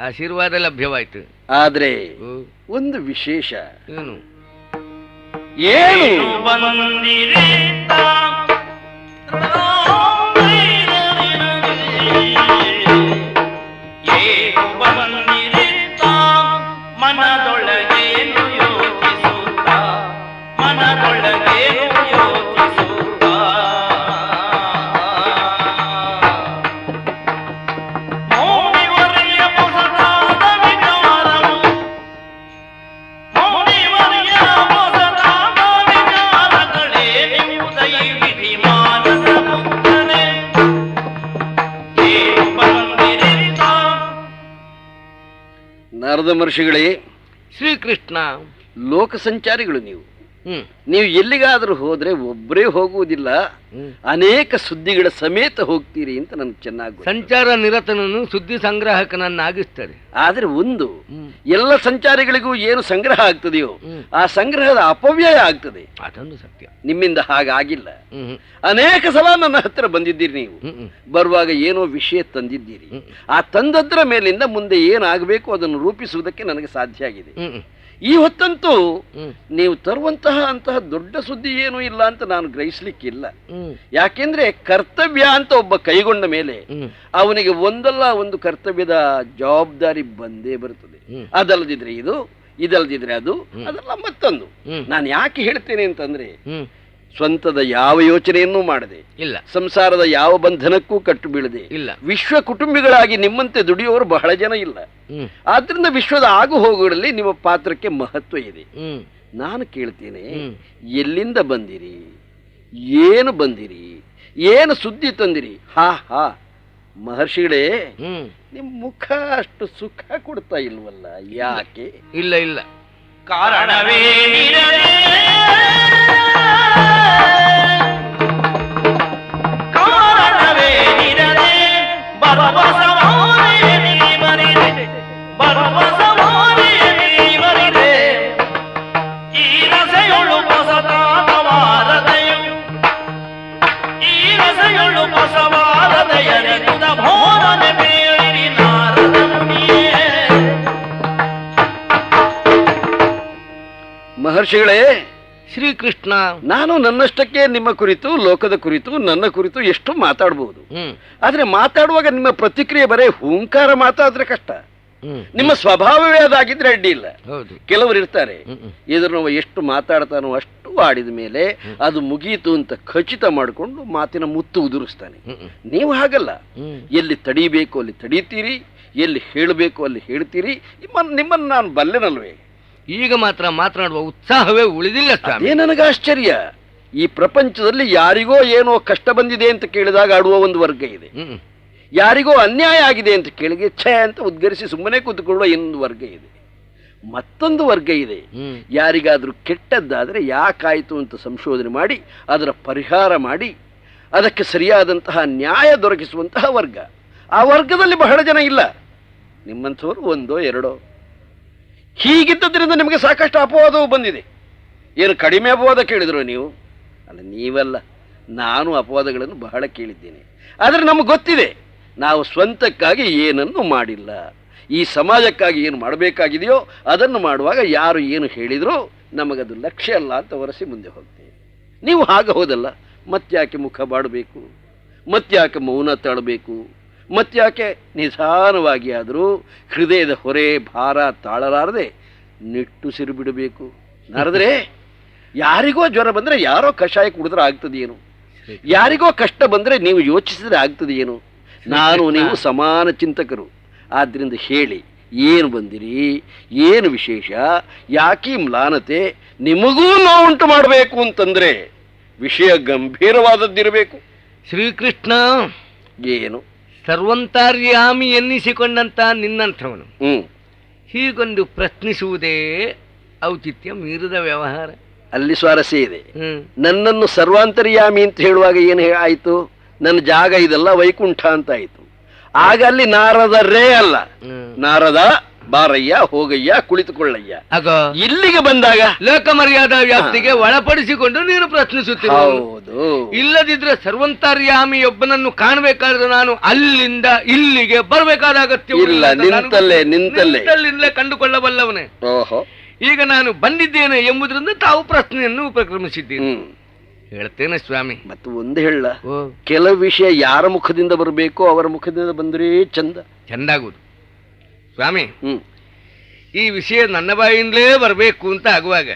ಆಶೀರ್ವಾದ ಲಭ್ಯವಾಯ್ತು. ಆದ್ರೆ ಓ, ಒಂದು ವಿಶೇಷ. ಏನು? ಏನು? ಬಂದಿರಿತ ಏನು ಬಂದಿರಿತ ಮನದೊಳಗೇನು ಯೋಚಿಸುತ್ತ ಮನದೊಳಗೇನು ಯೋಚಿಸುತ್ತ ಮೌನಿವರಿಯ ಹೊಸದಾದ ವಿಚಾರವು ಮೌನಿವರಿಯ ಹೊಸದಾದ ವಿಚಾರಗಳೇ ನಿಮ್ಮುದೈ ವಿಧಿ ಮಾನಸ ಮುಕ್ತನೆ ಏನು ಬಂದಿರಿತ. ನಾರದ ಮಹರ್ಷಿಗಳೇ, ಶ್ರೀಕೃಷ್ಣ. ಲೋಕ ಸಂಚಾರಿಗಳು ನೀವು. ಹ್ಮ್ ನೀವು ಎಲ್ಲಿಗಾದರೂ ಹೋದ್ರೆ ಒಬ್ಬರೇ ಹೋಗುವುದಿಲ್ಲ, ಹ್ಮ್. ಅನೇಕ ಸುದ್ದಿಗಳ ಸಮೇತ ಹೋಗ್ತೀರಿ ಅಂತ ನನಗೆ ಚೆನ್ನಾಗಿ ಗೊತ್ತು. ಸಂಚಾರ ನಿರತನನ್ನು ಸುದ್ದಿ ಸಂಗ್ರಾಹಕನನ್ನಾಗಿಸ್ತಾರೆ. ಆದ್ರೆ ಒಂದು, ಹ್ಮ್. ಎಲ್ಲ ಸಂಚಾರಿಗಳಿಗೂ ಏನು ಸಂಗ್ರಹ ಆಗ್ತದೆಯೋ ಹ್ಮ್. ಆ ಸಂಗ್ರಹದ ಅಪವ್ಯಯ ಆಗ್ತದೆ. ಅದೊಂದು ಸತ್ಯ. ನಿಮ್ಮಿಂದ ಹಾಗಾಗಿಲ್ಲ. ಹ್ಮ್ ಅನೇಕ ಸಲ ನನ್ನ ಹತ್ತಿರ ಬಂದಿದ್ದೀರಿ ನೀವು. ಹ್ಮ್ ಹ್ಮ್ ಬರುವಾಗ ಏನೋ ವಿಷಯ ತಂದಿದ್ದೀರಿ. ಹ್ಮ್. ಆ ತಂದದ್ರ ಮೇಲಿಂದ ಮುಂದೆ ಏನಾಗಬೇಕು ಅದನ್ನು ರೂಪಿಸುವುದಕ್ಕೆ ನನಗೆ ಸಾಧ್ಯ ಆಗಿದೆ. ಹ್ಮ್ ಹ್ಮ್ ಈ ಹೊತ್ತಂತೂ ಹ್ಮ್ ನೀವು ತರುವಂತಹ ಅಂತಹ ದೊಡ್ಡ ಸುದ್ದಿ ಏನೂ ಇಲ್ಲ ಅಂತ ನಾನು ಗ್ರಹಿಸ್ಲಿಕ್ಕಿಲ್ಲ. ಹ್ಮ್ ಯಾಕೆಂದ್ರೆ ಕರ್ತವ್ಯ ಅಂತ ಒಬ್ಬ ಕೈಗೊಂಡ ಮೇಲೆ ಹ್ಮ್ ಅವನಿಗೆ ಒಂದಲ್ಲ ಒಂದು ಕರ್ತವ್ಯದ ಜವಾಬ್ದಾರಿ ಬಂದೇ ಬರುತ್ತದೆ. ಹ್ಮ್. ಅದಲ್ಲದಿದ್ರೆ ಇದು, ಇದಲ್ಲದಿದ್ರೆ ಅದು, ಹ್ಮ್. ಅದೆಲ್ಲ ಮತ್ತೊಂದು. ಹ್ಮ್. ನಾನು ಯಾಕೆ ಹೇಳ್ತೇನೆ ಅಂತಂದ್ರೆ, ಹ್ಮ್ ಸ್ವಂತದ ಯಾವ ಯೋಚನೆಯನ್ನೂ ಮಾಡದೆ, ಇಲ್ಲ ಸಂಸಾರದ ಯಾವ ಬಂಧನಕ್ಕೂ ಕಟ್ಟು ಬೀಳದೆ, ಇಲ್ಲ. ವಿಶ್ವ ಕುಟುಂಬಿಗಳಾಗಿ ನಿಮ್ಮಂತೆ ದುಡಿಯುವವರು ಬಹಳ ಜನ ಇಲ್ಲ. ಹ್ಮ್ ಆದ್ರಿಂದ ವಿಶ್ವದ ಆಗು ಹೋಗುಗಳಲ್ಲಿ ನಿಮ್ಮ ಪಾತ್ರಕ್ಕೆ ಮಹತ್ವ ಇದೆ. ಹ್ಮ್ ನಾನು ಕೇಳ್ತೇನೆ, ಹ್ಮ್. ಎಲ್ಲಿಂದ ಬಂದಿರಿ, ಏನು ಬಂದಿರಿ, ಏನು ಸುದ್ದಿ ತಂದಿರಿ? ಹಾ ಹಾ ಮಹರ್ಷಿಗಳೇ, ಹ್ಮ್ ನಿಮ್ ಮುಖ ಅಷ್ಟು ಸುಖ ಕೊಡ್ತಾ ಇಲ್ವಲ್ಲ, ಯಾಕೆ? ಇಲ್ಲ ಇಲ್ಲ. ಕಾರಣವೇನಿರದೆ ಕಾರಣವೇನಿರದೆ ಬರುವ ಸವಾರಿಯ ನೀವರಿದೆ ಬರುವ ಸವಾರಿಯ ನೀವರಿದೆ ಈ ರಸೆಯೊಳು ಹೊಸತಾದವಾರದೆಯು ಈ ರಸೆಯೊಳು ಹೊಸವಾರದೆಯರಿದುದ ಭೋರನೆ ಬೇಳಿರಿ ನಾರದ ಮುನಿಯೇ. ಮಹರ್ಷಿಗಳೇ, ಶ್ರೀಕೃಷ್ಣ. ನಾನು ನನ್ನಷ್ಟಕ್ಕೆ ನಿಮ್ಮ ಕುರಿತು, ಲೋಕದ ಕುರಿತು, ನನ್ನ ಕುರಿತು ಎಷ್ಟು ಮಾತಾಡಬಹುದು. ಹ್ಮ್ ಆದ್ರೆ ಮಾತಾಡುವಾಗ ನಿಮ್ಮ ಪ್ರತಿಕ್ರಿಯೆ ಬರೇ ಹೂಂಕಾರ ಮಾತಾಡಿದ್ರೆ ಕಷ್ಟ. ಹ್ಮ್ ನಿಮ್ಮ ಸ್ವಭಾವವೇ ಅದಾಗಿದ್ರೆ ಅಡ್ಡಿ ಇಲ್ಲ. ಹೌದು. ಕೆಲವರು ಇರ್ತಾರೆ, ಹ್ಮ್ ಹ್ಮ್ ಎದುರು ಎಷ್ಟು ಮಾತಾಡ್ತಾನೋ ಅಷ್ಟು ಆಡಿದ ಮೇಲೆ ಅದು ಮುಗೀತು ಅಂತ ಖಚಿತ ಮಾಡಿಕೊಂಡು ಮಾತಿನ ಮುತ್ತು ಉದುರಿಸ್ತಾನೆ. ಹ್ಮ್ ಹ್ಮ್ ನೀವು ಹಾಗಲ್ಲ. ಹ್ಮ್ ಎಲ್ಲಿ ತಡೀಬೇಕು ಅಲ್ಲಿ ತಡೀತೀರಿ, ಎಲ್ಲಿ ಹೇಳಬೇಕು ಅಲ್ಲಿ ಹೇಳ್ತೀರಿ. ನಿಮ್ಮನ್ನು ನಾನು ಬಲ್ಲೆನಲ್ವೇ? ಈಗ ಮಾತ್ರ ಮಾತನಾಡುವ ಉತ್ಸಾಹವೇ ಉಳಿದಿಲ್ಲ ಸ್ವಾಮಿ. ಅದೇ ನನಗೆ ಆಶ್ಚರ್ಯ. ಈ ಪ್ರಪಂಚದಲ್ಲಿ ಯಾರಿಗೋ ಏನೋ ಕಷ್ಟ ಬಂದಿದೆ ಅಂತ ಕೇಳಿದಾಗ ಆಡುವ ಒಂದು ವರ್ಗ ಇದೆ, ಹ್ಮ್ ಯಾರಿಗೋ ಅನ್ಯಾಯ ಆಗಿದೆ ಅಂತ ಕೇಳಿಗೆ ಛೇ ಅಂತ ಉದ್ಗರಿಸಿ ಸುಮ್ಮನೆ ಕೂತ್ಕೊಳ್ಳುವ ಇನ್ನೊಂದು ವರ್ಗ ಇದೆ. ಮತ್ತೊಂದು ವರ್ಗ ಇದೆ, ಹ್ಮ್ ಯಾರಿಗಾದ್ರೂ ಕೆಟ್ಟದ್ದಾದರೆ ಯಾಕಾಯಿತು ಅಂತ ಸಂಶೋಧನೆ ಮಾಡಿ ಅದರ ಪರಿಹಾರ ಮಾಡಿ ಅದಕ್ಕೆ ಸರಿಯಾದಂತಹ ನ್ಯಾಯ ದೊರಕಿಸುವಂತಹ ವರ್ಗ. ಆ ವರ್ಗದಲ್ಲಿ ಬಹಳ ಜನ ಇಲ್ಲ, ನಿಮ್ಮಂಥವ್ರು ಒಂದೋ ಎರಡೋ. ಹೀಗಿದ್ದರಿಂದ ನಿಮಗೆ ಸಾಕಷ್ಟು ಅಪವಾದವು ಬಂದಿದೆ. ಏನು ಕಡಿಮೆ ಅಪವಾದ ಕೇಳಿದ್ರು ನೀವು? ಅಲ್ಲ, ನೀವಲ್ಲ, ನಾನು ಅಪವಾದಗಳನ್ನು ಬಹಳ ಕೇಳಿದ್ದೇನೆ. ಆದರೆ ನಮಗೆ ಗೊತ್ತಿದೆ ನಾವು ಸ್ವಂತಕ್ಕಾಗಿ ಏನನ್ನು ಮಾಡಿಲ್ಲ. ಈ ಸಮಾಜಕ್ಕಾಗಿ ಏನು ಮಾಡಬೇಕಾಗಿದೆಯೋ ಅದನ್ನು ಮಾಡುವಾಗ ಯಾರು ಏನು ಹೇಳಿದರೂ ನಮಗದು ಲಕ್ಷ್ಯ ಅಲ್ಲ ಅಂತ ಹೊರಸಿ ಮುಂದೆ ಹೋಗ್ತೇವೆ. ನೀವು ಹಾಗೆ ಹೋದಲ್ಲ, ಮತ್ತ್ಯಾಕೆ ಮುಖ ಬಾಡಬೇಕು, ಮತ್ತ್ಯಾಕೆ ಮೌನ ತಾಳಬೇಕು, ಮತ್ತ್ಯಾಕೆ ನಿಧಾನವಾಗಿ ಆದರೂ ಹೃದಯದ ಹೊರೆ ಭಾರ ತಾಳಲಾರದೆ ನಿಟ್ಟುಸಿರು ಬಿಡಬೇಕು. ನಾರದ್ರೆ, ಯಾರಿಗೋ ಜ್ವರ ಬಂದರೆ ಯಾರೋ ಕಷಾಯ ಕುಡಿದ್ರೆ ಆಗ್ತದೇನು, ಯಾರಿಗೋ ಕಷ್ಟ ಬಂದರೆ ನೀವು ಯೋಚಿಸಿದ್ರೆ ಆಗ್ತದೇನು? ನಾನು ನೀವು ಸಮಾನ ಚಿಂತಕರು. ಆದ್ದರಿಂದ ಹೇಳಿ, ಏನು ಬಂದಿರಿ, ಏನು ವಿಶೇಷ, ಯಾಕೀ ಮ್ಲಾನತೆ? ನಿಮಗೂ ನೋವುಂಟು ಮಾಡಬೇಕು ಅಂತಂದ್ರೆ ವಿಷಯ ಗಂಭೀರವಾದದ್ದಿರಬೇಕು. ಶ್ರೀಕೃಷ್ಣ, ಏನು? ಸರ್ವಂತಾರ್ಯಾಮಿ ಎನ್ನಿಸಿಕೊಂಡಂತ ನಿನ್ನಂಥವನು ಹೀಗೊಂದು ಪ್ರಶ್ನಿಸುವುದೇ ಔಚಿತ್ಯ ಮೀರಿದ ವ್ಯವಹಾರ. ಅಲ್ಲಿ ಸ್ವಾರಸ್ಯ ಇದೆ. ನನ್ನನ್ನು ಸರ್ವಾಂತರ್ಯಾಮಿ ಅಂತ ಹೇಳುವಾಗ ಏನು ಆಯಿತು? ನನ್ನ ಜಾಗ ಇದೆಲ್ಲ ವೈಕುಂಠ ಅಂತ ಆಯಿತು. ಆಗ ಅಲ್ಲಿ ನಾರದರೇ ಅಲ್ಲ, ನಾರದ ಬಾರಯ್ಯ, ಹೋಗಯ್ಯ, ಕುಳಿತುಕೊಳ್ಳಯ್ಯ. ಇಲ್ಲಿಗೆ ಬಂದಾಗ ಲೋಕ ಮರ್ಯಾದಾ ವ್ಯಾಪ್ತಿಗೆ ಒಳಪಡಿಸಿಕೊಂಡು ನೀನು ಪ್ರಶ್ನಿಸುತ್ತೀಯ. ಹೌದು. ಇಲ್ಲದಿದ್ರೆ ಸರ್ವಂತರ್ಯಾಮಿಯೊಬ್ಬನನ್ನು ಕಾಣಬೇಕಾದ್ರೆ ನಾನು ಅಲ್ಲಿಂದ ಇಲ್ಲಿಗೆ ಬರಬೇಕಾದ ಅಗತ್ಯ ಇಲ್ಲ. ನಿಂತಲ್ಲೇ ಕಂಡುಕೊಳ್ಳಬಲ್ಲವನೇ. ಓಹೋ, ಈಗ ನಾನು ಬಂದಿದ್ದೇನೆ ಎಂಬುದರಿಂದ ತಾವು ಪ್ರಶ್ನೆಯನ್ನು ಉಪಕ್ರಮಿಸಿದ್ದೀನಿ. ಹೇಳ್ತೇನೆ ಸ್ವಾಮಿ. ಮತ್ತು ಒಂದು ಹೇಳ, ಕೆಲವು ವಿಷಯ ಯಾರ ಮುಖದಿಂದ ಬರಬೇಕೋ ಅವರ ಮುಖದಿಂದ ಬಂದ್ರೆ ಚಂದಾಗುವುದು ಸ್ವಾಮಿ. ಈ ವಿಷಯ ನನ್ನ ಬಾಯಿಂದಲೇ ಬರಬೇಕು ಅಂತ ಆಗುವಾಗ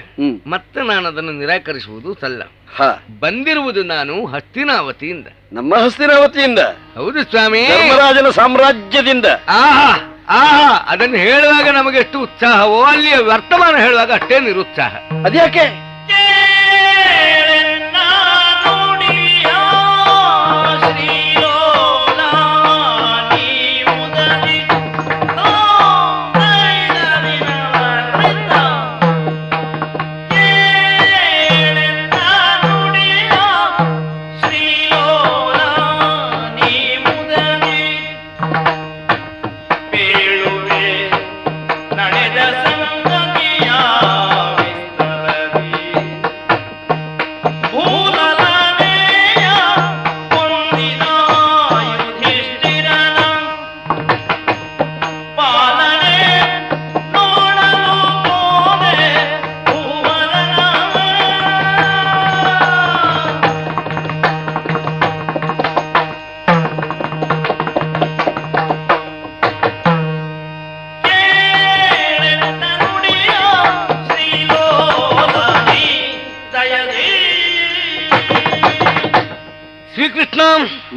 ಮತ್ತೆ ನಾನು ಅದನ್ನು ನಿರಾಕರಿಸುವುದು ಸಲ್ಲ. ಬಂದಿರುವುದು ನಾನು ಹಸ್ತಿನಾವತಿಯಿಂದ. ನಮ್ಮ ಹಸ್ತಿನಾವತಿಯಿಂದ? ಹೌದು ಸ್ವಾಮಿ, ಧರ್ಮರಾಜನ ಸಾಮ್ರಾಜ್ಯದಿಂದ. ಆಹಾ ಆಹಾ, ಅದನ್ನು ಹೇಳುವಾಗ ನಮಗೆ ಎಷ್ಟು ಉತ್ಸಾಹವೋ ಅಲ್ಲಿಯ ವರ್ತಮಾನ ಹೇಳುವಾಗ ಅಷ್ಟೇ ನಿರುತ್ಸಾಹ. ಅದ್ಯಾಕೆ?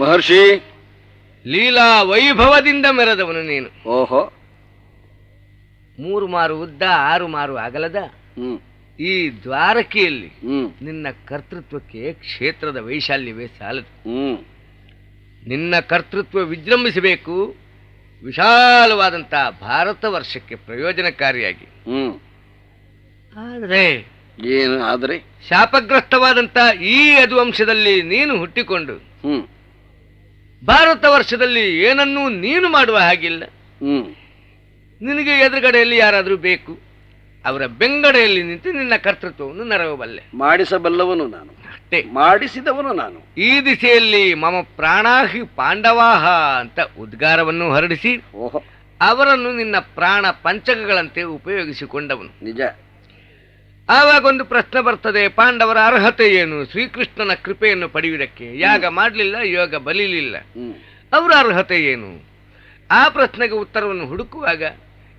ಮಹರ್ಷಿ, ಲೀಲಾ ವೈಭವದಿಂದ ಮೆರೆದವನು ನೀನು. ಓಹೋ, 3 ಮಾರು ಉದ್ದ 6 ಮಾರು ಅಗಲದ ಈ ದ್ವಾರಕೆಯಲ್ಲಿ ನಿನ್ನ ಕರ್ತೃತ್ವಕ್ಕೆ ಕ್ಷೇತ್ರದ ವೈಶಾಲ್ಯವೇ ಸಾಲದು. ನಿನ್ನ ಕರ್ತೃತ್ವ ವಿಜೃಂಭಿಸಬೇಕು, ವಿಶಾಲವಾದಂತ ಭಾರತ ವರ್ಷಕ್ಕೆ ಪ್ರಯೋಜನಕಾರಿಯಾಗಿ. ಆದರೆ ಏನು? ಆದರೆ ಶಾಪಗ್ರಸ್ತವಾದಂತ ಈ ಯದುವಂಶದಲ್ಲಿ ನೀನು ಹುಟ್ಟಿಕೊಂಡು ಭಾರತ ವರ್ಷದಲ್ಲಿ ಏನನ್ನೂ ನೀನು ಮಾಡುವ ಹಾಗಿಲ್ಲ. ನಿನಗೆ ಎದುರುಗಡೆಯಲ್ಲಿ ಯಾರಾದರೂ ಬೇಕು, ಅವರ ಬೆಂಗಡೆಯಲ್ಲಿ ನಿಂತು ನಿನ್ನ ಕರ್ತೃತ್ವವನ್ನು ನೆರವಬಲ್ಲೆ. ಮಾಡಿಸಬಲ್ಲವನು ನಾನು, ಅಷ್ಟೇ ಮಾಡಿಸಿದವನು ನಾನು. ಈ ದಿಸೆಯಲ್ಲಿ ಮಮ ಪ್ರಾಣಾಹಿ ಪಾಂಡವಾಹ ಅಂತ ಉದ್ಗಾರವನ್ನು ಹೊರಡಿಸಿ ಅವರನ್ನು ನಿನ್ನ ಪ್ರಾಣ ಪಂಚಕಗಳಂತೆ ಉಪಯೋಗಿಸಿಕೊಂಡವನು. ನಿಜ. ಆವಾಗ ಒಂದು ಪ್ರಶ್ನೆ ಬರ್ತದೆ, ಪಾಂಡವರ ಅರ್ಹತೆ ಏನು? ಶ್ರೀಕೃಷ್ಣನ ಕೃಪೆಯನ್ನು ಪಡೆಯುವುದಕ್ಕೆ ಯಾಗ ಮಾಡಲಿಲ್ಲ, ಯೋಗ ಬಲಿಲಿಲ್ಲ, ಅವರ ಅರ್ಹತೆ ಏನು? ಆ ಪ್ರಶ್ನೆಗೆ ಉತ್ತರವನ್ನು ಹುಡುಕುವಾಗ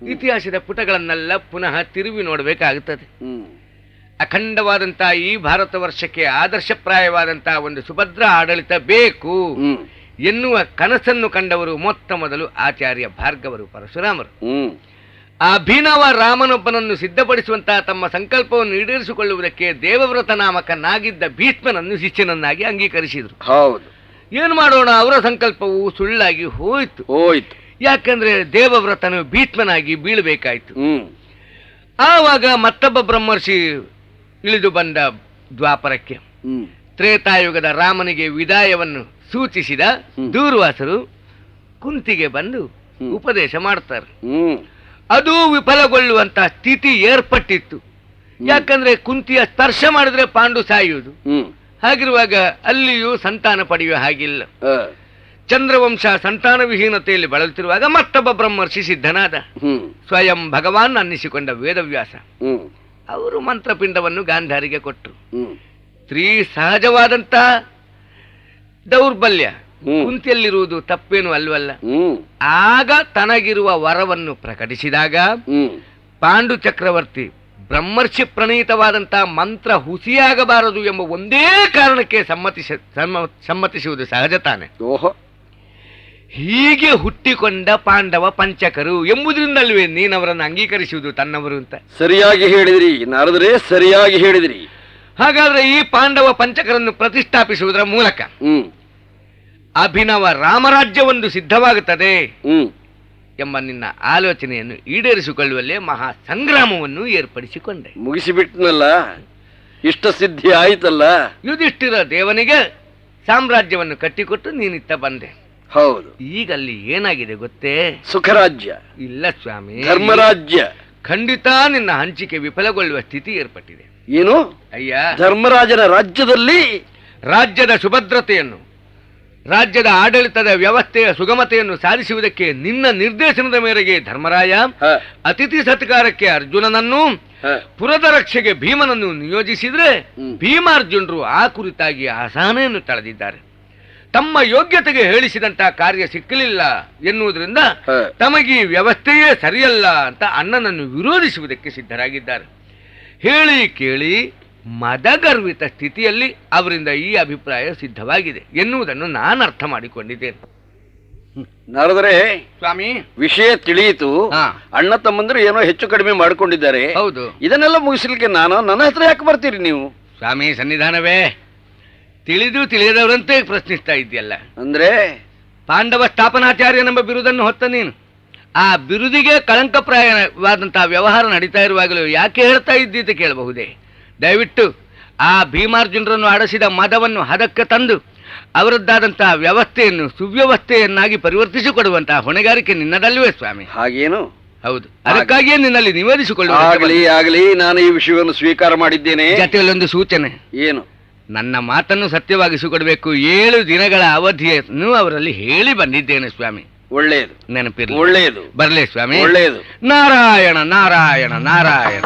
ಇತಿಹಾಸದ ಪುಟಗಳನ್ನೆಲ್ಲ ಪುನಃ ತಿರುವಿ ನೋಡಬೇಕಾಗುತ್ತದೆ. ಅಖಂಡವಾದಂತಹ ಈ ಭಾರತ ವರ್ಷಕ್ಕೆ ಆದರ್ಶಪ್ರಾಯವಾದಂತಹ ಒಂದು ಸುಭದ್ರ ಆಡಳಿತ ಬೇಕು ಎನ್ನುವ ಕನಸನ್ನು ಕಂಡವರು ಮೊತ್ತ ಮೊದಲು ಆಚಾರ್ಯ ಭಾರ್ಗವರು ಪರಶುರಾಮರು. ಅಭಿನವ ರಾಮನೊಬ್ಬನನ್ನು ಸಿದ್ಧಪಡಿಸುವಂತಹ ತಮ್ಮ ಸಂಕಲ್ಪವನ್ನು ಈಡೇರಿಸಿಕೊಳ್ಳುವುದಕ್ಕೆ ದೇವವ್ರತ ನಾಮಕನಾಗಿದ್ದ ಭೀಷ್ಮನನ್ನು ಶಿಷ್ಯನನ್ನಾಗಿ ಅಂಗೀಕರಿಸಿದ್ರು. ಹೌದು. ಏನು ಮಾಡೋಣ, ಅವರ ಸಂಕಲ್ಪವು ಸುಳ್ಳಾಗಿ ಹೋಯಿತು. ಯಾಕಂದ್ರೆ ದೇವವ್ರತನು ಭೀಷ್ಮನಾಗಿ ಬೀಳಬೇಕಾಯ್ತು. ಆವಾಗ ಮತ್ತೊಬ್ಬ ಬ್ರಹ್ಮರ್ಷಿ ಇಳಿದು ಬಂದ ದ್ವಾಪರಕ್ಕೆ. ತ್ರೇತಾಯುಗದ ರಾಮನಿಗೆ ವಿದಾಯವನ್ನು ಸೂಚಿಸಿದ ದೂರ್ವಾಸರು ಕುಂತಿಗೆ ಬಂದು ಉಪದೇಶ ಮಾಡ್ತಾರೆ. ಅದು ವಿಫಲಗೊಳ್ಳುವಂತ ಸ್ಥಿತಿ ಏರ್ಪಟ್ಟಿತ್ತು. ಯಾಕಂದ್ರೆ ಕುಂತಿಯ ಸ್ಪರ್ಶ ಮಾಡಿದ್ರೆ ಪಾಂಡು ಸಾಯುವುದು. ಹಾಗಿರುವಾಗ ಅಲ್ಲಿಯೂ ಸಂತಾನ ಪಡೆಯುವ ಹಾಗಿಲ್ಲ. ಚಂದ್ರವಂಶ ಸಂತಾನ ವಿಹೀನತೆಯಲ್ಲಿ ಬಳಲುತ್ತಿರುವಾಗ ಮತ್ತೊಬ್ಬ ಬ್ರಹ್ಮರ್ಷಿ ಸಿದ್ಧನಾದ, ಸ್ವಯಂ ಭಗವಾನ್ ಅನ್ನಿಸಿಕೊಂಡ ವೇದವ್ಯಾಸ. ಅವರು ಮಂತ್ರಪಿಂಡವನ್ನು ಗಾಂಧಾರಿಗೆ ಕೊಟ್ಟರು. ಸ್ತ್ರೀ ಸಹಜವಾದಂತ ದೌರ್ಬಲ್ಯ ಕುಂತಿಯಲ್ಲಿರುವುದು ತಪ್ಪೇನು ಅಲ್ವಲ್ಲ. ಆಗ ತನಗಿರುವ ವರವನ್ನು ಪ್ರಕಟಿಸಿದಾಗ ಪಾಂಡು ಚಕ್ರವರ್ತಿ ಬ್ರಹ್ಮರ್ಷಿ ಪ್ರಣೀತವಾದಂತಹ ಮಂತ್ರ ಹುಸಿಯಾಗಬಾರದು ಎಂಬ ಒಂದೇ ಕಾರಣಕ್ಕೆ ಸಮ್ಮತಿಸುವುದು ಸಹಜ ತಾನೆ. ಓಹೋ, ಹೀಗೆ ಹುಟ್ಟಿಕೊಂಡ ಪಾಂಡವ ಪಂಚಕರು ಎಂಬುದರಿಂದಲ್ವೇ ನೀನವರನ್ನು ಅಂಗೀಕರಿಸುವುದು ತನ್ನವರು ಅಂತ. ಸರಿಯಾಗಿ ಹೇಳಿದ್ರಿ ನಾರದರೆ, ಸರಿಯಾಗಿ ಹೇಳಿದ್ರಿ. ಹಾಗಾದ್ರೆ ಈ ಪಾಂಡವ ಪಂಚಕರನ್ನು ಪ್ರತಿಷ್ಠಾಪಿಸುವುದರ ಮೂಲಕ ಅಭಿನವ ರಾಮರಾಜ್ಯವೊಂದು ಸಿದ್ಧವಾಗುತ್ತದೆ ಎಂಬ ನಿನ್ನ ಆಲೋಚನೆಯನ್ನು ಈಡೇರಿಸಿಕೊಳ್ಳುವಲ್ಲೇ ಮಹಾ ಸಂಗ್ರಾಮವನ್ನು ಏರ್ಪಡಿಸಿಕೊಂಡೆ. ಮುಗಿಸಿಬಿಟ್ನಲ್ಲ, ಇಷ್ಟ ಸಿದ್ಧಿ ಆಯ್ತಲ್ಲ. ಯುಧಿಷ್ಠಿರ ದೇವನಿಗೆ ಸಾಮ್ರಾಜ್ಯವನ್ನು ಕಟ್ಟಿಕೊಟ್ಟು ನೀನಿತ್ತ ಬಂದೆ. ಹೌದು. ಈಗ ಅಲ್ಲಿ ಏನಾಗಿದೆ ಗೊತ್ತೇ? ಸುಖರಾಜ್ಯ ಇಲ್ಲ ಸ್ವಾಮಿ, ಧರ್ಮರಾಜ್ಯ. ಖಂಡಿತ ನಿನ್ನ ಹಂಚಿಕೆ ವಿಫಲಗೊಳ್ಳುವ ಸ್ಥಿತಿ ಏರ್ಪಟ್ಟಿದೆ. ಏನು? ಅಯ್ಯ, ಧರ್ಮರಾಜನ ರಾಜ್ಯದಲ್ಲಿ ರಾಜ್ಯದ ಸುಭದ್ರತೆಯನ್ನು, ರಾಜ್ಯದ ಆಡಳಿತದ ವ್ಯವಸ್ಥೆಯ ಸುಗಮತೆಯನ್ನು ಸಾಧಿಸುವುದಕ್ಕೆ ನಿನ್ನ ನಿರ್ದೇಶನದ ಮೇರೆಗೆ ಧರ್ಮರಾಯ ಅತಿಥಿ ಸತ್ಕಾರಕ್ಕೆ ಅರ್ಜುನನನ್ನು, ಪುರದ ರಕ್ಷೆಗೆ ಭೀಮನನ್ನು ನಿಯೋಜಿಸಿದ್ರೆ ಭೀಮಾರ್ಜುನರು ಆ ಕುರಿತಾಗಿ ಅಸಹನೆಯನ್ನು ತಳೆದಿದ್ದಾರೆ. ತಮ್ಮ ಯೋಗ್ಯತೆಗೆ ಹೇಳಿಸಿದಂತಹ ಕಾರ್ಯ ಸಿಕ್ಕಲಿಲ್ಲ ಎನ್ನುವುದರಿಂದ ತಮಗೀ ವ್ಯವಸ್ಥೆಯೇ ಸರಿಯಲ್ಲ ಅಂತ ಅಣ್ಣನನ್ನು ವಿರೋಧಿಸುವುದಕ್ಕೆ ಸಿದ್ಧರಾಗಿದ್ದಾರೆ. ಹೇಳಿ ಕೇಳಿ ಮದಗರ್ವಿತ ಸ್ಥಿತಿಯಲ್ಲಿ ಅವರಿಂದ ಈ ಅಭಿಪ್ರಾಯ ಸಿದ್ಧವಾಗಿದೆ ಎನ್ನುವುದನ್ನು ನಾನು ಅರ್ಥ ಮಾಡಿಕೊಂಡಿದ್ದೇನೆ. ನಾರದರೆ ಸ್ವಾಮಿ, ವಿಷಯ ತಿಳಿಯಿತು. ಅಣ್ಣ ತಮ್ಮಂದ್ರು ಏನೋ ಹೆಚ್ಚು ಕಡಿಮೆ ಮಾಡಿಕೊಂಡಿದ್ದಾರೆ. ಹೌದು. ಇದನ್ನೆಲ್ಲ ಮುಗಿಸ್ಲಿಕ್ಕೆ ನನ್ನ ಹತ್ರ ಯಾಕೆ ಬರ್ತೀರಿ ನೀವು? ಸ್ವಾಮಿ ಸನ್ನಿಧಾನವೇ, ತಿಳಿದು ತಿಳಿಯದವರಂತೆ ಪ್ರಶ್ನಿಸ್ತಾ ಇದೆಯಲ್ಲ. ಅಂದ್ರೆ ಪಾಂಡವ ಸ್ಥಾಪನಾಚಾರ್ಯನೆಂಬ ಬಿರುದನ್ನು ಹೊತ್ತ ನೀನು ಆ ಬಿರುದಿಗೆ ಕಳಂಕಪ್ರಾಯವಾದಂತಹ ವ್ಯವಹಾರ ನಡೀತಾ ಇರುವಾಗಲೂ ಯಾಕೆ ಹೇಳ್ತಾ ಇದ್ದೀತ ಕೇಳಬಹುದೇ? ದಯವಿಟ್ಟು ಆ ಭೀಮಾರ್ಜುನರನ್ನು ಅಡಸಿದ ಮದವನ್ನು ಹದಕ್ಕೆ ತಂದು ಅವರದ್ದಾದಂತಹ ವ್ಯವಸ್ಥೆಯನ್ನು ಸುವ್ಯವಸ್ಥೆಯನ್ನಾಗಿ ಪರಿವರ್ತಿಸಿಕೊಡುವಂತಹ ಹೊಣೆಗಾರಿಕೆ ನಿನ್ನದಲ್ವೇ ಸ್ವಾಮಿ? ಹಾಗೇನು? ಹೌದು, ಅದಕ್ಕಾಗಿಯೇ ನಿನ್ನಲ್ಲಿ ನಿವೇದಿಸಿಕೊಳ್ಳುವ. ಆಗಲಿ, ನಾನು ಈ ವಿಷಯವನ್ನು ಸ್ವೀಕಾರ ಮಾಡಿದ್ದೇನೆ. ಜೊತೆಯಲ್ಲೊಂದು ಸೂಚನೆ. ಏನು? ನನ್ನ ಮಾತನ್ನು ಸತ್ಯವಾಗಿಸಿಕೊಡಬೇಕು. 7 ದಿನಗಳ ಅವಧಿಯನ್ನು ಅವರಲ್ಲಿ ಹೇಳಿ ಬಂದಿದ್ದೇನೆ ಸ್ವಾಮಿ. ಒಳ್ಳೆಯದು, ನೆನಪಿರಲಿ. ಒಳ್ಳೆಯದು. ಬರಲೇ ಸ್ವಾಮಿ. ಒಳ್ಳೆಯದು. ನಾರಾಯಣ ನಾರಾಯಣ ನಾರಾಯಣ.